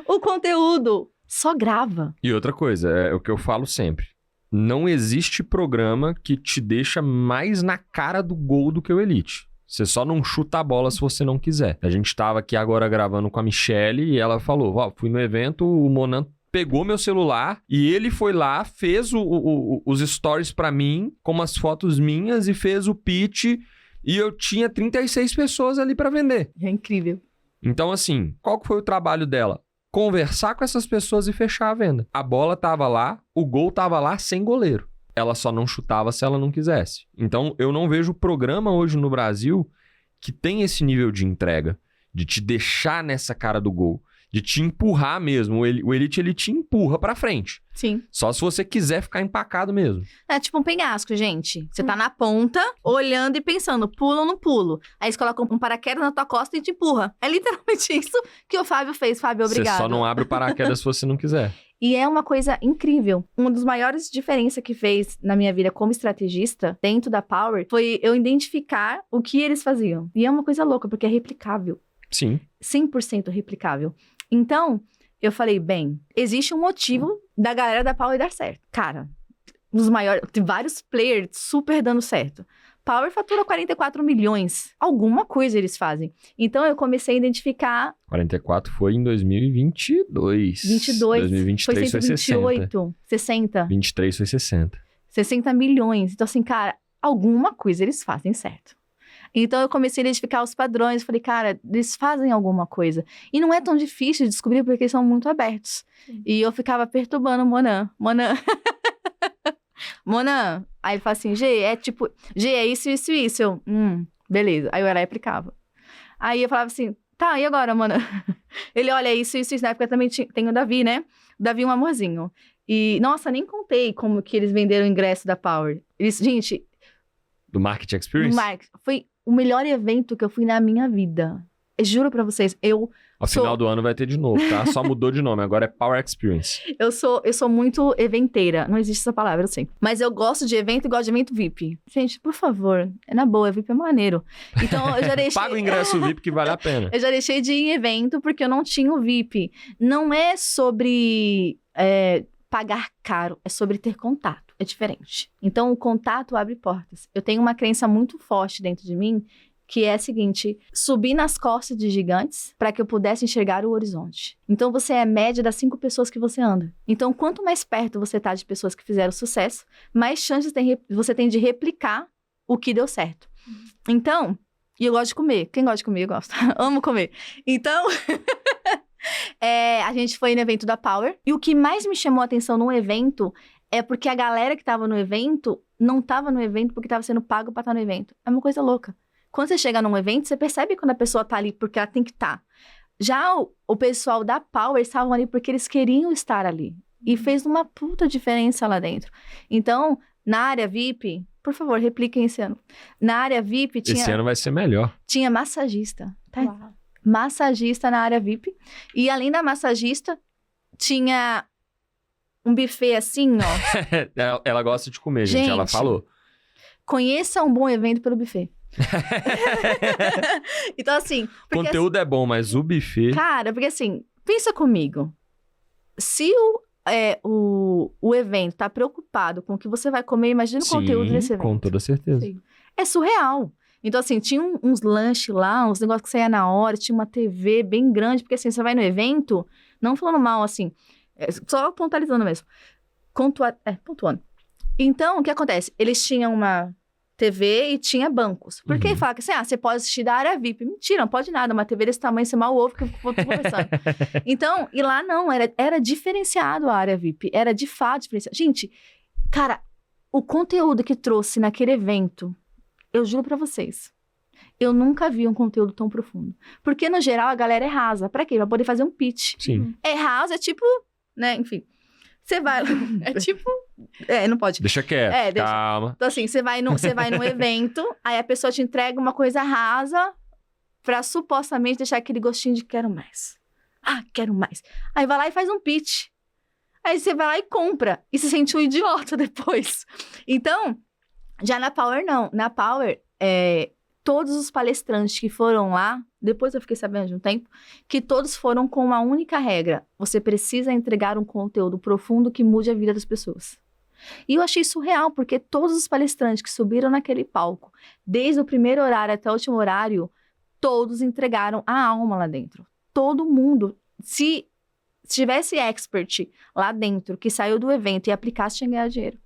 o conteúdo. Só grava. E outra coisa, é o que eu falo sempre. Não existe programa que te deixa mais na cara do gol do que o Elite. Você só não chuta a bola se você não quiser. A gente tava aqui agora gravando com a Michelle e ela falou, ó, fui no evento, o Monan pegou meu celular e ele foi lá, fez os stories pra mim, com umas fotos minhas e fez o pitch e eu tinha 36 pessoas ali pra vender. É incrível. Então, assim, qual que foi o trabalho dela? Conversar com essas pessoas e fechar a venda. A bola tava lá, o gol tava lá sem goleiro. Ela só não chutava se ela não quisesse. Então, eu não vejo programa hoje no Brasil que tem esse nível de entrega, de te deixar nessa cara do gol, de te empurrar mesmo. O Elite, ele te empurra pra frente. Sim. Só se você quiser ficar empacado mesmo. É tipo um penhasco, gente. Você tá na ponta, olhando e pensando, pulo ou não pulo. Aí você coloca um paraquedas na tua costa e te empurra. É literalmente isso que o Fábio fez. Fábio, obrigado. Você só não abre o paraquedas se você não quiser. E é uma coisa incrível. Uma das maiores diferenças que fez na minha vida como estrategista, dentro da Power, foi eu identificar o que eles faziam. E é uma coisa louca, porque é replicável. Sim. 100% replicável. Então, eu falei, bem, existe um motivo da galera da Power dar certo. Cara, os maiores, tem vários players super dando certo. Power fatura 44 milhões. Alguma coisa eles fazem. Então, eu comecei a identificar... 44 foi em 2022. 22. 2023 foi 128. 60. 23 foi 60. 60 milhões. Então, assim, cara, alguma coisa eles fazem certo. Então, eu comecei a identificar os padrões. Falei, cara, eles fazem alguma coisa. E não é tão difícil de descobrir, porque eles são muito abertos. Sim. E eu ficava perturbando o Monan. Monan. Aí ele fala assim, G, é isso. Eu, beleza. Aí eu era e aplicava. Aí eu falava assim, tá, e agora, Monan? Ele, olha, isso. Na época também tem o Davi, né? O Davi é um amorzinho. E, nossa, nem contei como que eles venderam o ingresso da Power. Eles, gente... Do Market Experience? Foi o melhor evento que eu fui na minha vida. Eu juro pra vocês, Ao final do ano vai ter de novo, tá? Só mudou de nome, agora é Power Experience. eu sou muito eventeira. Não existe essa palavra, eu sei. Mas eu gosto de evento e gosto de evento VIP. Gente, por favor, é na boa, VIP é maneiro. Então, eu já deixei... Paga o ingresso VIP que vale a pena. Eu já deixei de ir em evento porque eu não tinha o VIP. Não é sobre pagar caro, é sobre ter contato. É diferente. Então, o contato abre portas. Eu tenho uma crença muito forte dentro de mim que é a seguinte: subir nas costas de gigantes para que eu pudesse enxergar o horizonte. Então, você é a média das 5 pessoas que você anda. Então, quanto mais perto você tá de pessoas que fizeram sucesso, mais chances você tem de replicar o que deu certo. Então, e eu gosto de comer. Quem gosta de comer, eu gosto. Amo comer. Então, a gente foi no evento da Power. E o que mais me chamou a atenção no evento é porque a galera que tava no evento não tava no evento porque tava sendo pago pra estar no evento. É uma coisa louca. Quando você chega num evento, você percebe quando a pessoa tá ali porque ela tem que estar. Já o pessoal da Power estavam ali porque eles queriam estar ali. E fez uma puta diferença lá dentro. Então, na área VIP, por favor, repliquem esse ano. Na área VIP Esse ano vai ser melhor. tinha massagista. Tá? Uau. Massagista na área VIP. E além da massagista, tinha um buffet assim, ó. Ela gosta de comer, gente. Ela Gente. falou. Conheça um bom evento pelo buffet. Então, assim... porque, Conteúdo é bom, mas o buffet... cara, porque assim, pensa comigo. Se o evento tá preocupado com o que você vai comer, imagina o conteúdo desse evento. com toda certeza. Sim. É surreal. Então, assim, tinha uns lanches lá, uns negócios que saía na hora, tinha uma TV bem grande, porque assim, você vai no evento, não falando mal, assim, só pontualizando mesmo. Pontuando. Então, o que acontece? Eles tinham uma TV e tinha bancos. Por que Uhum. fala que assim, você pode assistir da área VIP? Mentira, não pode nada. Uma TV desse tamanho, você mal ouve que eu vou conversando. Então, e lá não, era diferenciado a área VIP. Era de fato diferenciado. Gente, cara, o conteúdo que trouxe naquele evento, eu juro pra vocês, eu nunca vi um conteúdo tão profundo. Porque, no geral, a galera é rasa. Pra quê? Pra poder fazer um pitch. Sim. É raso, é tipo, né, enfim. Você vai... É tipo, não pode. Deixa quieto. Deixa. Calma. Então, assim, você vai num evento, aí a pessoa te entrega uma coisa rasa pra supostamente deixar aquele gostinho de quero mais. Ah, quero mais. Aí vai lá e faz um pitch. Aí você vai lá e compra. E se sente um idiota depois. Então, já na Power, não. Na Power, todos os palestrantes que foram lá, depois eu fiquei sabendo de um tempo, que todos foram com uma única regra. Você precisa entregar um conteúdo profundo que mude a vida das pessoas. E eu achei surreal, porque todos os palestrantes que subiram naquele palco, desde o primeiro horário até o último horário, todos entregaram a alma lá dentro. Todo mundo. Se tivesse expert lá dentro, que saiu do evento e aplicasse, tinha ganhado dinheiro.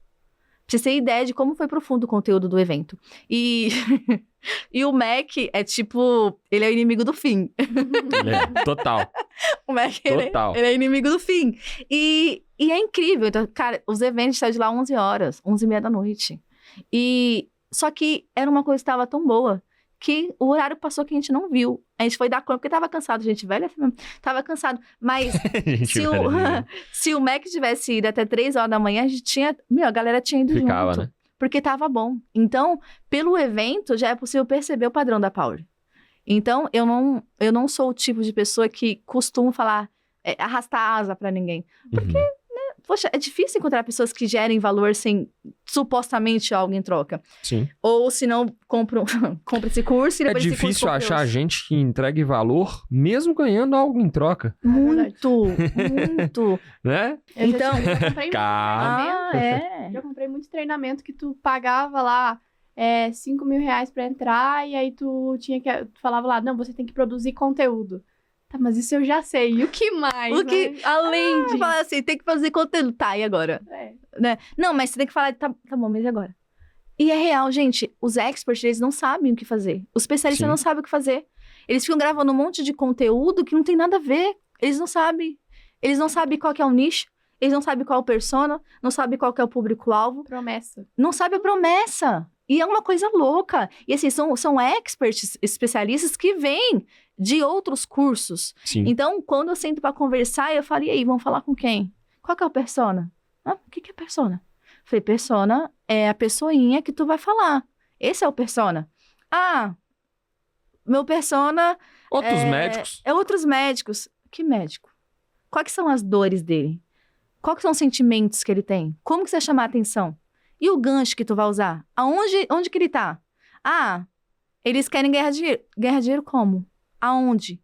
Pra você ter ideia de como foi profundo o conteúdo do evento. E o Mac é tipo... Ele é o inimigo do fim. Total. O Mac, Total. ele é inimigo do fim. E é incrível. Então, cara, os eventos saíram de lá 11 horas, 11h30 da noite. Só que era uma coisa que estava tão boa que o horário passou que a gente não viu. A gente foi dar conta porque tava cansado. Gente, velho, tava cansado. Mas Gente, velho. se o Mac tivesse ido até 3 horas da manhã, a gente tinha... a galera tinha ido Ficava, junto. né? Porque tava bom. Então, pelo evento, já é possível perceber o padrão da Power. Então, eu não sou o tipo de pessoa que costumo falar, arrastar a asa pra ninguém. Porque, poxa, é difícil encontrar pessoas que gerem valor sem supostamente algo em troca. Sim. Ou se não, compra esse curso e É depois esse curso difícil compra achar outro. gente que entregue valor, mesmo ganhando algo em troca, Muito. né? eu Então- já comprei Calma. muito treinamento. É. Já comprei muito treinamento que tu pagava lá 5 mil reais pra entrar e aí tu falava lá, não, você tem que produzir conteúdo. Tá, mas isso eu já sei. E o que mais? O que, né? além de falar assim, tem que fazer conteúdo. Tá, e agora? Né? Não, mas você tem que falar, tá bom, mas e agora? E é real, gente. Os experts, eles não sabem o que fazer. Os especialistas Sim. não sabem o que fazer. Eles ficam gravando um monte de conteúdo que não tem nada a ver. Eles não sabem. Eles não sabem qual que é o nicho. Eles não sabem qual é o persona. Não sabem qual que é o público-alvo. Promessa. Não sabem a promessa. E é uma coisa louca. E assim, são experts, especialistas que vêm de outros cursos. Sim. Então, quando eu sento pra conversar, eu falo, e aí, vamos falar com quem? Qual que é o persona? O que é persona? Falei, persona é a pessoinha que tu vai falar. Esse é o persona. Ah, meu persona Outros médicos. é outros médicos. Que médico? Quais que são as dores dele? Quais que são os sentimentos que ele tem? Como que você vai chamar a atenção? E o gancho que tu vai usar? Onde que ele tá? Ah, eles querem ganhar dinheiro. Ganhar dinheiro como? Aonde?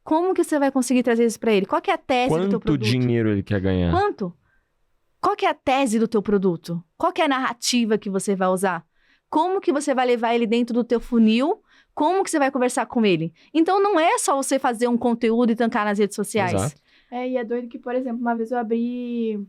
Como que você vai conseguir trazer isso pra ele? Qual que é a tese do teu Quanto produto? dinheiro ele quer ganhar? Quanto? Qual que é a tese do teu produto? Qual que é a narrativa que você vai usar? Como que você vai levar ele dentro do teu funil? Como que você vai conversar com ele? Então, não é só você fazer um conteúdo e tancar nas redes sociais. Exato. E é doido que, por exemplo, uma vez eu abri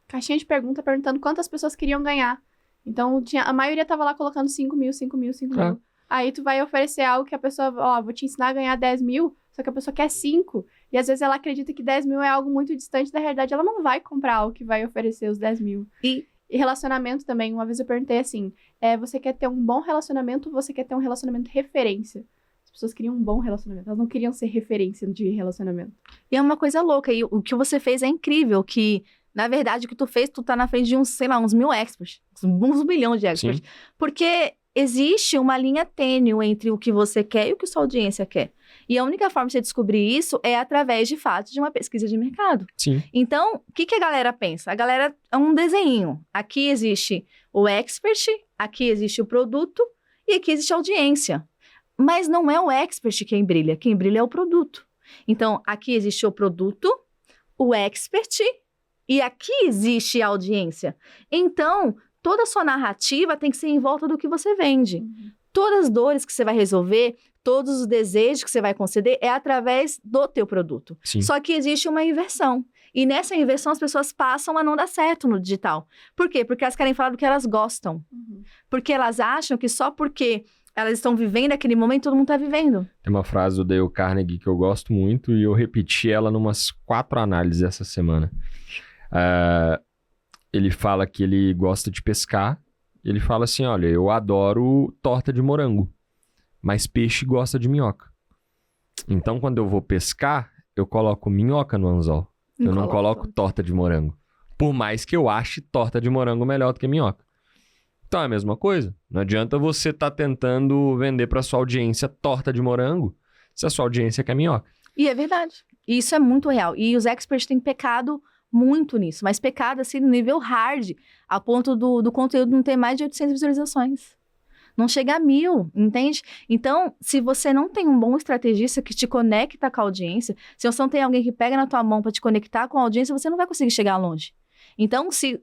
caixinha de pergunta perguntando quantas pessoas queriam ganhar. Então, a maioria tava lá colocando 5 mil, 5 mil, 5 mil. Aí tu vai oferecer algo que a pessoa, vou te ensinar a ganhar 10 mil, só que a pessoa quer 5. E às vezes ela acredita que 10 mil é algo muito distante da realidade. Ela não vai comprar algo que vai oferecer os 10 mil. E relacionamento também. Uma vez eu perguntei assim, você quer ter um bom relacionamento ou você quer ter um relacionamento referência? As pessoas queriam um bom relacionamento. Elas não queriam ser referência de relacionamento. E é uma coisa louca. E o que você fez é incrível, que... Na verdade, o que tu fez, tu tá na frente de uns 1.000 experts. Uns milhões de experts. Sim. Porque existe uma linha tênue entre o que você quer e o que sua audiência quer. E a única forma de você descobrir isso é através, de fato, de uma pesquisa de mercado. Sim. Então, o que a galera pensa? A galera é um desenho. Aqui existe o expert, aqui existe o produto e aqui existe a audiência. Mas não é o expert quem brilha é o produto. Então, aqui existe o produto, o expert... E aqui existe a audiência. Então, toda a sua narrativa tem que ser em volta do que você vende. Todas as dores que você vai resolver, todos os desejos que você vai conceder é através do teu produto. Sim. Só que existe uma inversão. E nessa inversão as pessoas passam a não dar certo no digital. Por quê? Porque elas querem falar do que elas gostam. Porque elas acham que só porque elas estão vivendo aquele momento, todo mundo está vivendo. Tem uma frase do Dale Carnegie que eu gosto muito e eu repeti ela numas 4 análises essa semana. Ele fala que ele gosta de pescar. Ele fala assim, olha, eu adoro torta de morango, mas peixe gosta de minhoca. Então, quando eu vou pescar, eu coloco minhoca no anzol. Eu não coloco torta de morango. Por mais que eu ache torta de morango melhor do que minhoca. Então, é a mesma coisa. Não adianta você estar tentando vender para sua audiência torta de morango se a sua audiência quer minhoca. E é verdade. E isso é muito real. E os experts têm pecado muito nisso, mas pecado assim no nível hard, a ponto do conteúdo não ter mais de 800 visualizações. Não chega a 1.000, entende? Então, se você não tem um bom estrategista que te conecta com a audiência, se você não tem alguém que pega na tua mão para te conectar com a audiência, você não vai conseguir chegar longe. Então, se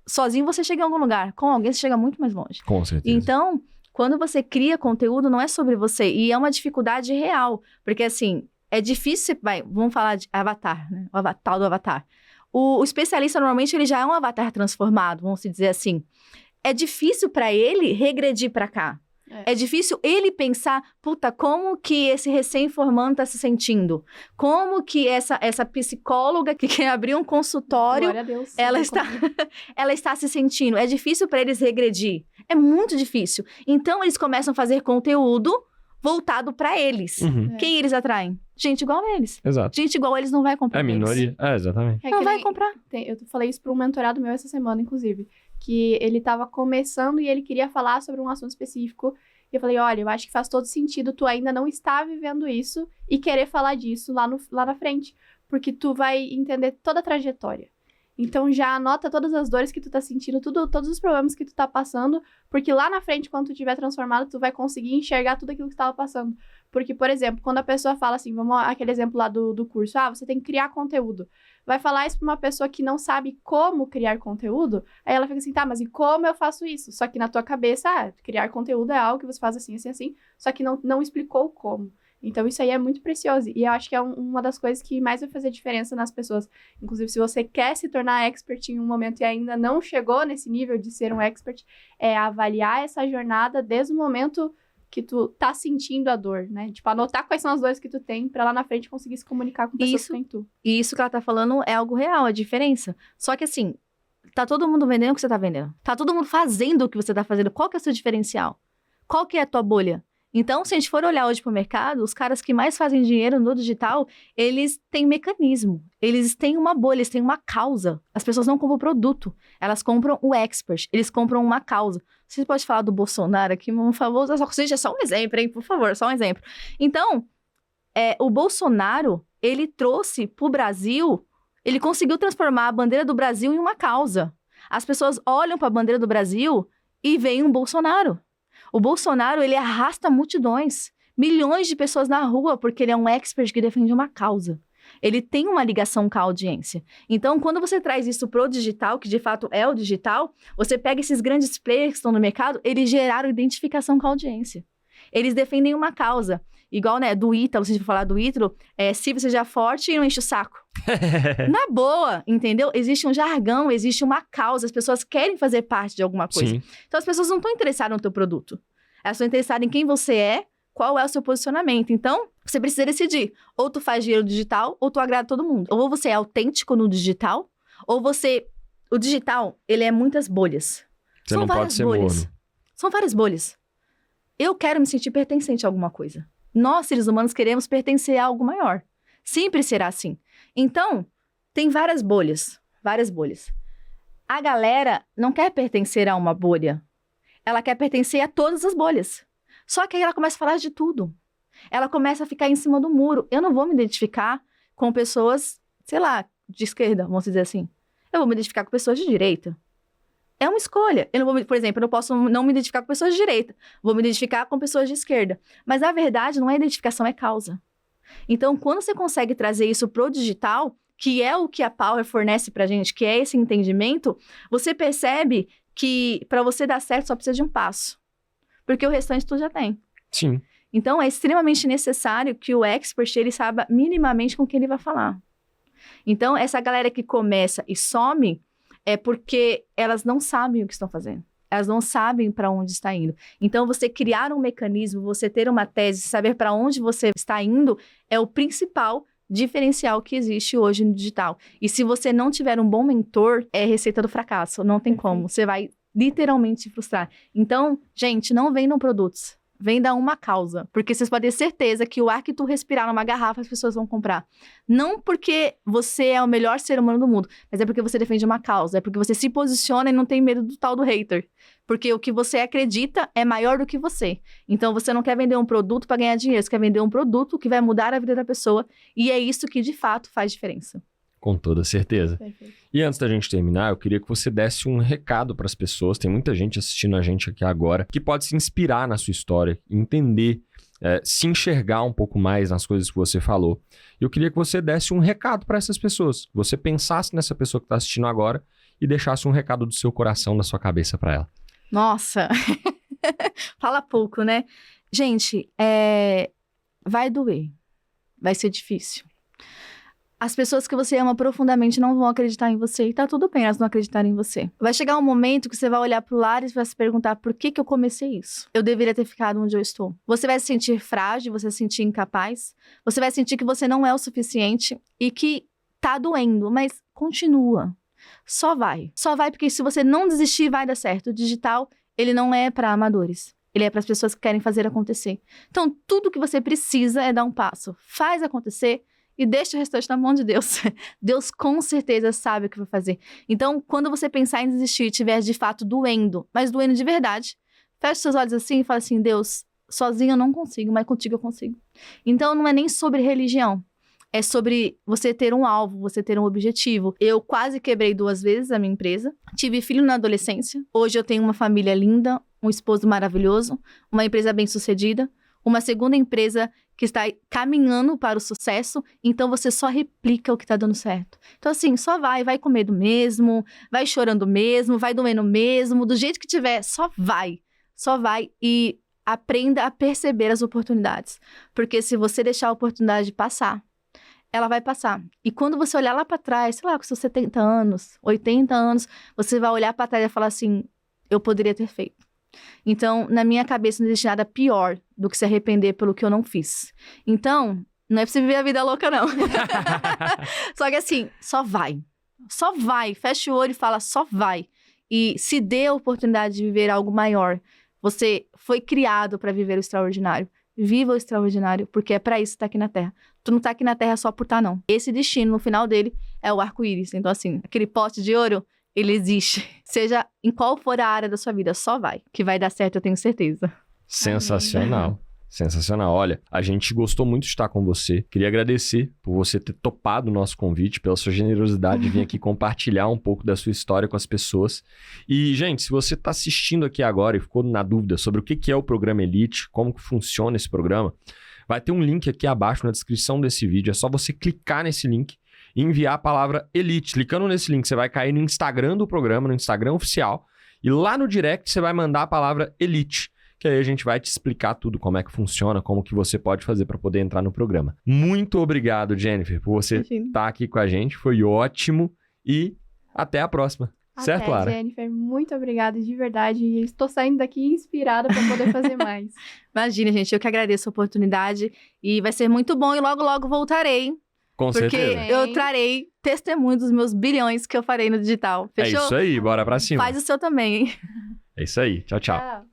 sozinho você chega em algum lugar, com alguém você chega muito mais longe. Com certeza. Então, quando você cria conteúdo, não é sobre você, e é uma dificuldade real, porque assim, é difícil, vamos falar de Avatar, né? O avatar do Avatar. O especialista, normalmente, ele já é um avatar transformado, vamos dizer assim. É difícil para ele regredir para cá. É difícil ele pensar, puta, como que esse recém-formando tá se sentindo? Como que essa psicóloga que quer abrir um consultório, Glória a Deus, ela está se sentindo? É difícil para eles regredir. É muito difícil. Então, eles começam a fazer conteúdo voltado para eles. Quem eles atraem? Gente igual a eles. Exato. Gente igual a eles não vai comprar. É minoria. Exatamente. Não vai comprar. Eu falei isso para um mentorado meu essa semana, inclusive. Que ele estava começando e ele queria falar sobre um assunto específico. E eu falei, olha, eu acho que faz todo sentido tu ainda não estar vivendo isso e querer falar disso lá na frente. Porque tu vai entender toda a trajetória. Então, já anota todas as dores que tu tá sentindo, todos os problemas que tu tá passando, porque lá na frente, quando tu tiver transformado, tu vai conseguir enxergar tudo aquilo que tu tava passando. Porque, por exemplo, quando a pessoa fala assim, vamos aquele exemplo lá do curso, você tem que criar conteúdo. Vai falar isso pra uma pessoa que não sabe como criar conteúdo, aí ela fica assim, tá, mas e como eu faço isso? Só que na tua cabeça, criar conteúdo é algo que você faz assim, assim, assim, só que não explicou como. Então, isso aí é muito precioso. E eu acho que é uma das coisas que mais vai fazer diferença nas pessoas. Inclusive, se você quer se tornar expert em um momento e ainda não chegou nesse nível de ser um expert, é avaliar essa jornada desde o momento que tu tá sentindo a dor, né? Tipo, anotar quais são as dores que tu tem pra lá na frente conseguir se comunicar com pessoas que tem tu. E isso que ela tá falando é algo real, a diferença. Só que assim, tá todo mundo vendendo o que você tá vendendo. Tá todo mundo fazendo o que você tá fazendo. Qual que é o seu diferencial? Qual que é a tua bolha? Então, se a gente for olhar hoje pro mercado, os caras que mais fazem dinheiro no digital, eles têm mecanismo. Eles têm uma bolha, eles têm uma causa. As pessoas não compram o produto, elas compram o expert, eles compram uma causa. Você pode falar do Bolsonaro aqui, por favor? Seja só um exemplo, hein? Por favor, só um exemplo. Então, o Bolsonaro, ele trouxe pro Brasil, ele conseguiu transformar a bandeira do Brasil em uma causa. As pessoas olham para a bandeira do Brasil e veem um Bolsonaro. O Bolsonaro, ele arrasta multidões, milhões de pessoas na rua, porque ele é um expert que defende uma causa. Ele tem uma ligação com a audiência. Então, quando você traz isso pro digital, que de fato é o digital, você pega esses grandes players que estão no mercado, eles geraram identificação com a audiência. Eles defendem uma causa. Igual, né, do Ítalo, se a gente for falar do Ítalo, se você seja forte e não enche o saco. Na boa, entendeu? Existe um jargão, existe uma causa, as pessoas querem fazer parte de alguma coisa. Sim. Então, as pessoas não estão interessadas no teu produto. Elas estão interessadas em quem você é, qual é o seu posicionamento. Então, você precisa decidir. Ou tu faz dinheiro digital, ou tu agrada todo mundo. Ou você é autêntico no digital, ou você... O digital, ele é muitas bolhas. Você não pode ser morno. São várias bolhas. Eu quero me sentir pertencente a alguma coisa. Nós, seres humanos, queremos pertencer a algo maior. Sempre será assim. Então, tem várias bolhas. Várias bolhas. A galera não quer pertencer a uma bolha. Ela quer pertencer a todas as bolhas. Só que aí ela começa a falar de tudo. Ela começa a ficar em cima do muro. Eu não vou me identificar com pessoas, sei lá, de esquerda, vamos dizer assim. Eu vou me identificar com pessoas de direita. É uma escolha. Eu não vou, por exemplo, eu não posso não me identificar com pessoas de direita. Vou me identificar com pessoas de esquerda. Mas, na verdade, não é identificação, é causa. Então, quando você consegue trazer isso pro digital, que é o que a Power fornece pra gente, que é esse entendimento, você percebe que para você dar certo só precisa de um passo. Porque o restante tu já tem. Sim. Então, é extremamente necessário que o expert, ele saiba minimamente com quem ele vai falar. Então, essa galera que começa e some... é porque elas não sabem o que estão fazendo. Elas não sabem para onde está indo. Então, você criar um mecanismo, você ter uma tese, saber para onde você está indo, é o principal diferencial que existe hoje no digital. E se você não tiver um bom mentor, é receita do fracasso. Não tem como. Você vai literalmente se frustrar. Então, gente, não vendam produtos. Venda uma causa. Porque vocês podem ter certeza que o ar que tu respirar numa garrafa, as pessoas vão comprar. Não porque você é o melhor ser humano do mundo, mas é porque você defende uma causa. É porque você se posiciona e não tem medo do tal do hater. Porque o que você acredita é maior do que você. Então, você não quer vender um produto para ganhar dinheiro. Você quer vender um produto que vai mudar a vida da pessoa. E é isso que, de fato, faz diferença. Com toda certeza. Perfeito. E antes da gente terminar, eu queria que você desse um recado para as pessoas. Tem muita gente assistindo a gente aqui agora que pode se inspirar na sua história, entender, se enxergar um pouco mais nas coisas que você falou. Eu queria que você desse um recado para essas pessoas. Que você pensasse nessa pessoa que está assistindo agora e deixasse um recado do seu coração, da sua cabeça para ela. Nossa! Fala pouco, né? Gente, vai doer. Vai ser difícil. As pessoas que você ama profundamente não vão acreditar em você. E tá tudo bem elas não acreditarem em você. Vai chegar um momento que você vai olhar pro lado e vai se perguntar por que eu comecei isso? Eu deveria ter ficado onde eu estou. Você vai se sentir frágil, você vai se sentir incapaz. Você vai sentir que você não é o suficiente e que tá doendo, mas continua. Só vai. Só vai porque se você não desistir, vai dar certo. O digital, ele não é para amadores. Ele é para as pessoas que querem fazer acontecer. Então, tudo que você precisa é dar um passo. Faz acontecer. E deixa o restante na mão de Deus. Deus com certeza sabe o que vai fazer. Então, quando você pensar em desistir e estiver de fato doendo, mas doendo de verdade, feche seus olhos assim e fala assim, Deus, sozinho eu não consigo, mas contigo eu consigo. Então, não é nem sobre religião. É sobre você ter um alvo, você ter um objetivo. Eu quase quebrei 2 vezes a minha empresa. Tive filho na adolescência. Hoje eu tenho uma família linda, um esposo maravilhoso, uma empresa bem-sucedida, uma segunda empresa que está caminhando para o sucesso, então você só replica o que está dando certo. Então, assim, só vai com medo mesmo, vai chorando mesmo, vai doendo mesmo, do jeito que tiver, só vai e aprenda a perceber as oportunidades. Porque se você deixar a oportunidade passar, ela vai passar. E quando você olhar lá para trás, sei lá, com seus 70 anos, 80 anos, você vai olhar para trás e falar assim, eu poderia ter feito. Então, na minha cabeça, não existe nada pior do que se arrepender pelo que eu não fiz. Então, não é pra você viver a vida louca, não. Só que assim, só vai. Só vai. Fecha o olho e fala, só vai. E se dê a oportunidade de viver algo maior. Você foi criado para viver o extraordinário. Viva o extraordinário, porque é pra isso que tá aqui na Terra. Tu não tá aqui na Terra só por tá, não. Esse destino, no final dele, é o arco-íris. Então, assim, aquele pote de ouro, ele existe. Seja em qual for a área da sua vida, só vai. Que vai dar certo, eu tenho certeza. Sensacional. Sensacional. Olha, a gente gostou muito de estar com você. Queria agradecer por você ter topado o nosso convite, pela sua generosidade de vir aqui compartilhar um pouco da sua história com as pessoas. E, gente, se você está assistindo aqui agora e ficou na dúvida sobre o que é o programa Elite, como que funciona esse programa, vai ter um link aqui abaixo na descrição desse vídeo. É só você clicar nesse link e enviar a palavra Elite. Clicando nesse link, você vai cair no Instagram do programa, no Instagram oficial. E lá no direct, você vai mandar a palavra Elite, que aí a gente vai te explicar tudo, como é que funciona, como que você pode fazer para poder entrar no programa. Muito obrigado, Jennifer, por você estar aqui com a gente, foi ótimo e até a próxima. Certo, Até, Lara? Jennifer, muito obrigada de verdade. Estou saindo daqui inspirada para poder fazer mais. Imagina, gente, eu que agradeço a oportunidade e vai ser muito bom e logo, logo voltarei. Com Porque certeza. eu trarei testemunho dos meus bilhões que eu farei no digital. Fechou? É isso aí, bora pra cima. Faz o seu também, hein? É isso aí, tchau, tchau. Tchau.